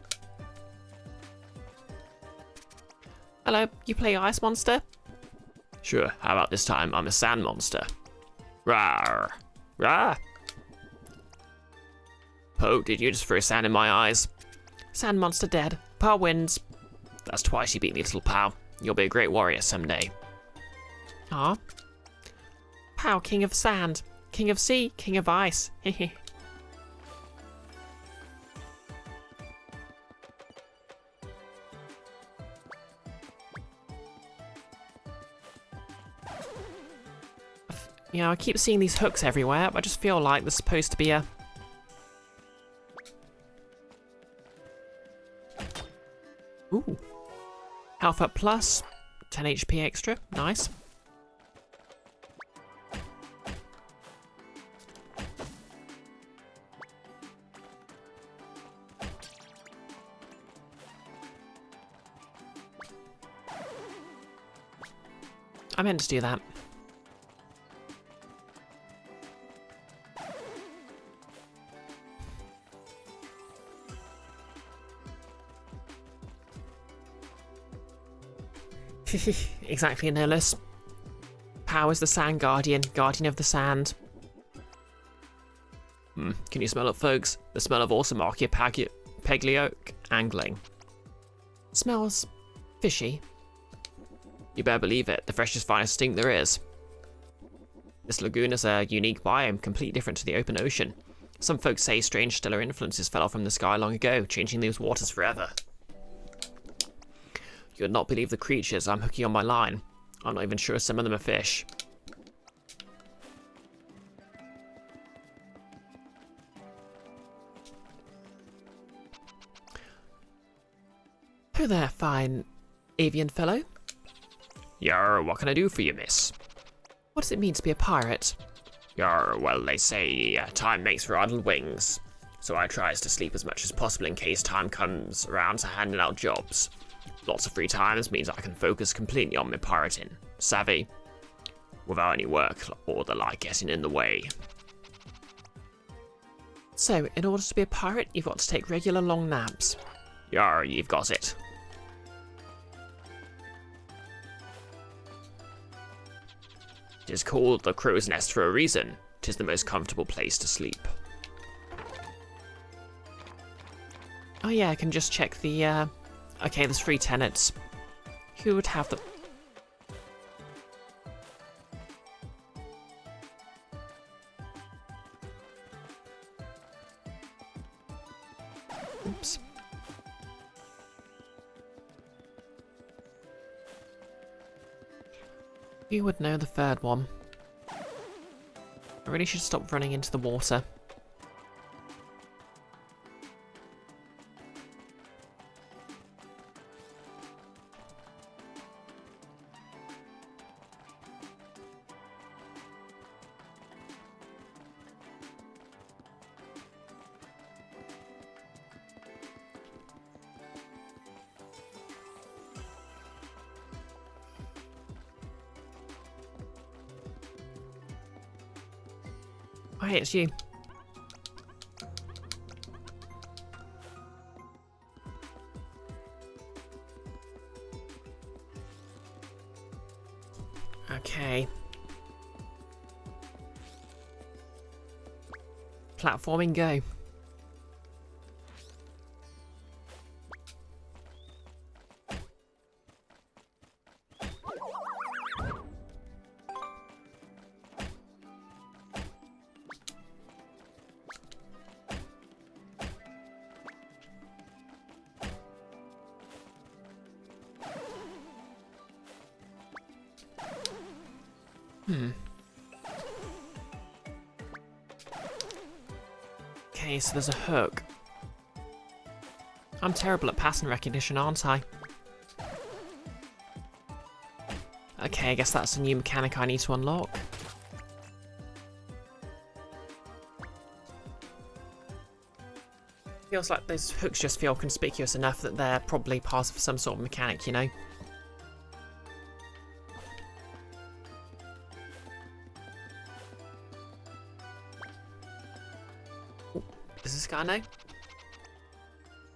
Hello, you play Ice Monster? Sure, how about this time I'm a sand monster? Rawr! Rawr! Poe, did you just throw sand in my eyes? Sand Monster dead. Pa wins. That's twice you beat me, little pal. You'll be a great warrior someday. Ah. Pow, King of Sand. King of Sea, King of Ice. Hehe. You know, I keep seeing these hooks everywhere, but I just feel like there's supposed to be a... Ooh. Health up plus. 10 HP extra. Nice. I meant to do that. Exactly, Nihilus. Powers the Sand Guardian, Guardian of the Sand. Can you smell it, folks? The smell of awesome Archaeopeglioc angling. Smells fishy. You better believe it, the freshest, finest stink there is. This lagoon is a unique biome, completely different to the open ocean. Some folks say strange stellar influences fell off from the sky long ago, changing these waters forever. You would not believe the creatures I'm hooking on my line. I'm not even sure some of them are fish. Who there, fine avian fellow? Yar, what can I do for you, miss? What does it mean to be a pirate? Yar, well, they say time makes for idle wings. So I tries to sleep as much as possible in case time comes around to handing out jobs. Lots of free times means I can focus completely on my pirating. Savvy? Without any work or the like getting in the way. So, in order to be a pirate, you've got to take regular long naps. Yar, you've got it. It is called the crow's nest for a reason. 'Tis the most comfortable place to sleep. Oh yeah, I can just check the, okay, there's 3 tenants. Who would have the... Oops. Who would know the 3rd one? I really should stop running into the water. Oh, hey, it's you. Okay. Platforming, go. Okay, so there's a hook. I'm terrible at pattern recognition, aren't I? Okay, I guess that's a new mechanic I need to unlock. Feels like those hooks just feel conspicuous enough that they're probably part of some sort of mechanic, you know? Does this guy know?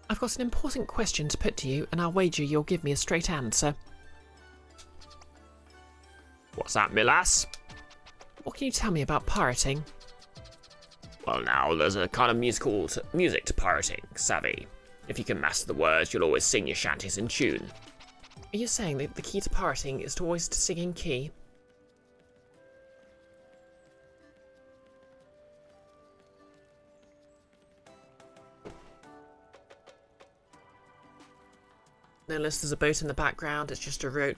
I've got an important question to put to you, and I'll wager you'll give me a straight answer. What's that, me lass? What can you tell me about pirating? Well now, there's a kind of music to pirating, savvy. If you can master the words, you'll always sing your shanties in tune. Are you saying that the key to pirating is to always to sing in key? Notice there's a boat in the background, it's just a route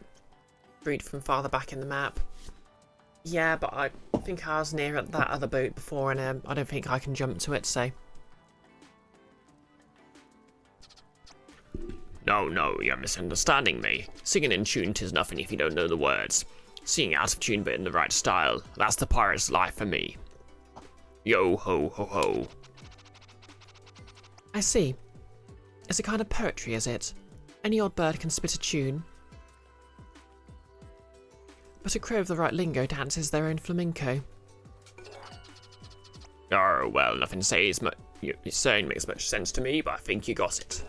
from farther back in the map. Yeah, but I think I was near that other boat before and I don't think I can jump to it, so... No, you're misunderstanding me. Singing in tune 'tis nothing if you don't know the words. Singing out of tune but in the right style, that's the pirate's life for me. Yo ho ho ho. I see. It's a kind of poetry, is it? Any odd bird can spit a tune. But a crow of the right lingo dances their own flamenco. Oh, well, nothing you're saying makes much sense to me, but I think you got it.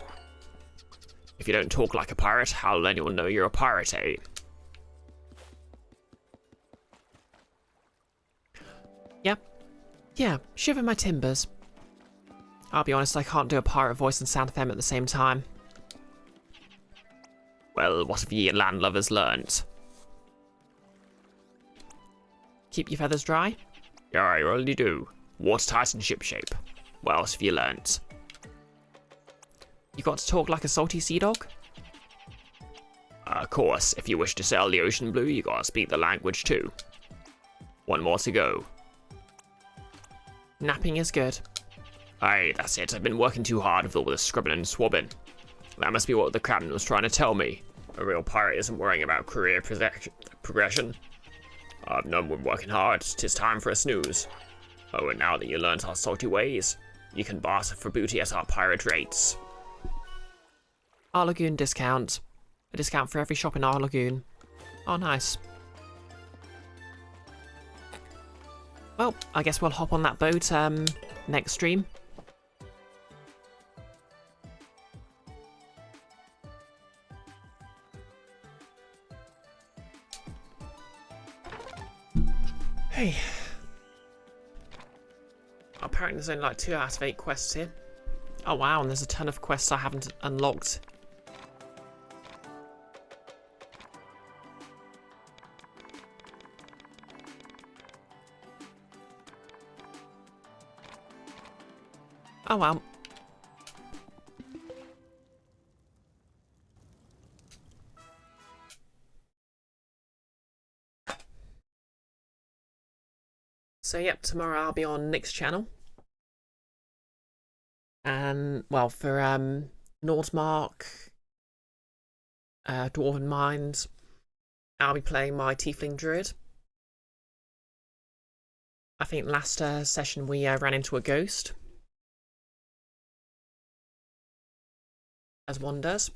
If you don't talk like a pirate, how'll anyone know you're a pirate, eh? Yeah, shiver my timbers. I'll be honest, I can't do a pirate voice and sound FM at the same time. Well, what have ye landlubbers learnt? Keep your feathers dry? Yeah, I already do. Watertight and shipshape. What else have you learnt? You got to talk like a salty sea dog? Of course, if you wish to sail the ocean blue, you gotta speak the language too. One more to go. Napping is good. Aye, that's it. I've been working too hard with all this scrubbing and swabbing. That must be what the captain was trying to tell me. A real pirate isn't worrying about career progression. I've known we're working hard. 'Tis time for a snooze. Oh, and now that you learnt our salty ways, you can barter for booty at our pirate rates. Our lagoon discount. A discount for every shop in our lagoon. Oh, nice. Well, I guess we'll hop on that boat next stream. Hey. Apparently there's only like 2 out of 8 quests here. Oh wow, and there's a ton of quests I haven't unlocked. Oh well. So yep, tomorrow I'll be on Nick's channel. And well, for Nordmark, Dwarven Mines, I'll be playing my Tiefling Druid. I think last session we ran into a ghost, as one does,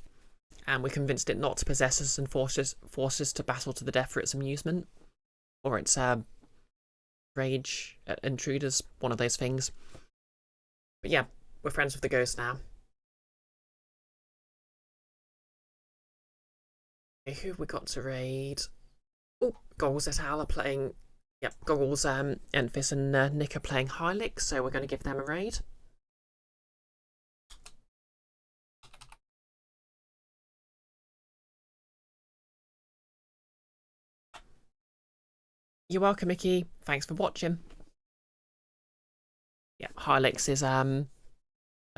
and we convinced it not to possess us and force us to battle to the death for its amusement, or its rage at intruders, one of those things. But yeah, we're friends with the ghost now. Okay, who have we got to raid? Oh, Goggles et al. Are playing. Yep, Goggles, Enfys and Nick are playing Hylix, so we're going to give them a raid. You're welcome, Mickey. Thanks for watching. Yeah, Hylix is a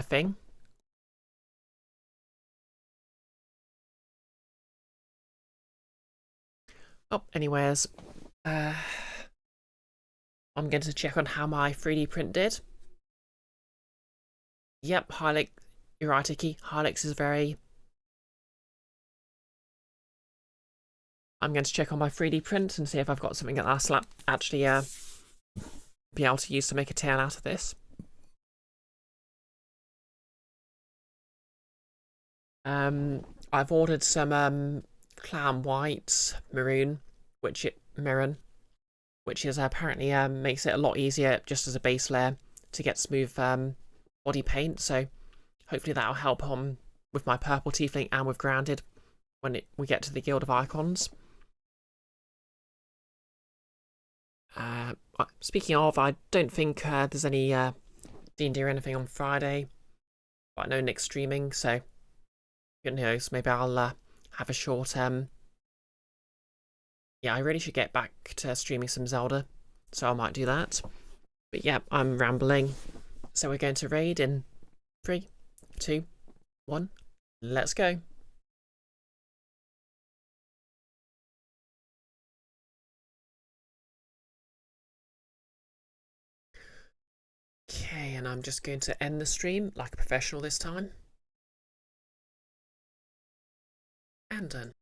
thing. Oh, anyways, I'm going to check on how my 3D print did. Yep, Hylix, you're right, Icky. Hylix is very... I'm going to check on my 3D print and see if I've got something that I'll actually be able to use to make a tail out of this. I've ordered some clown white maroon, which is apparently makes it a lot easier just as a base layer to get smooth body paint. So hopefully that'll help on with my purple tiefling and with grounded when we get to the Guild of Icons. Speaking of, I don't think there's any D&D or anything on Friday, but I know Nick's streaming, so who knows, maybe I'll have a short yeah, I really should get back to streaming some Zelda, so I might do that. But yeah, I'm rambling. So we're going to raid in 3, 2, 1, let's go. Okay, and I'm just going to end the stream like a professional this time. And done.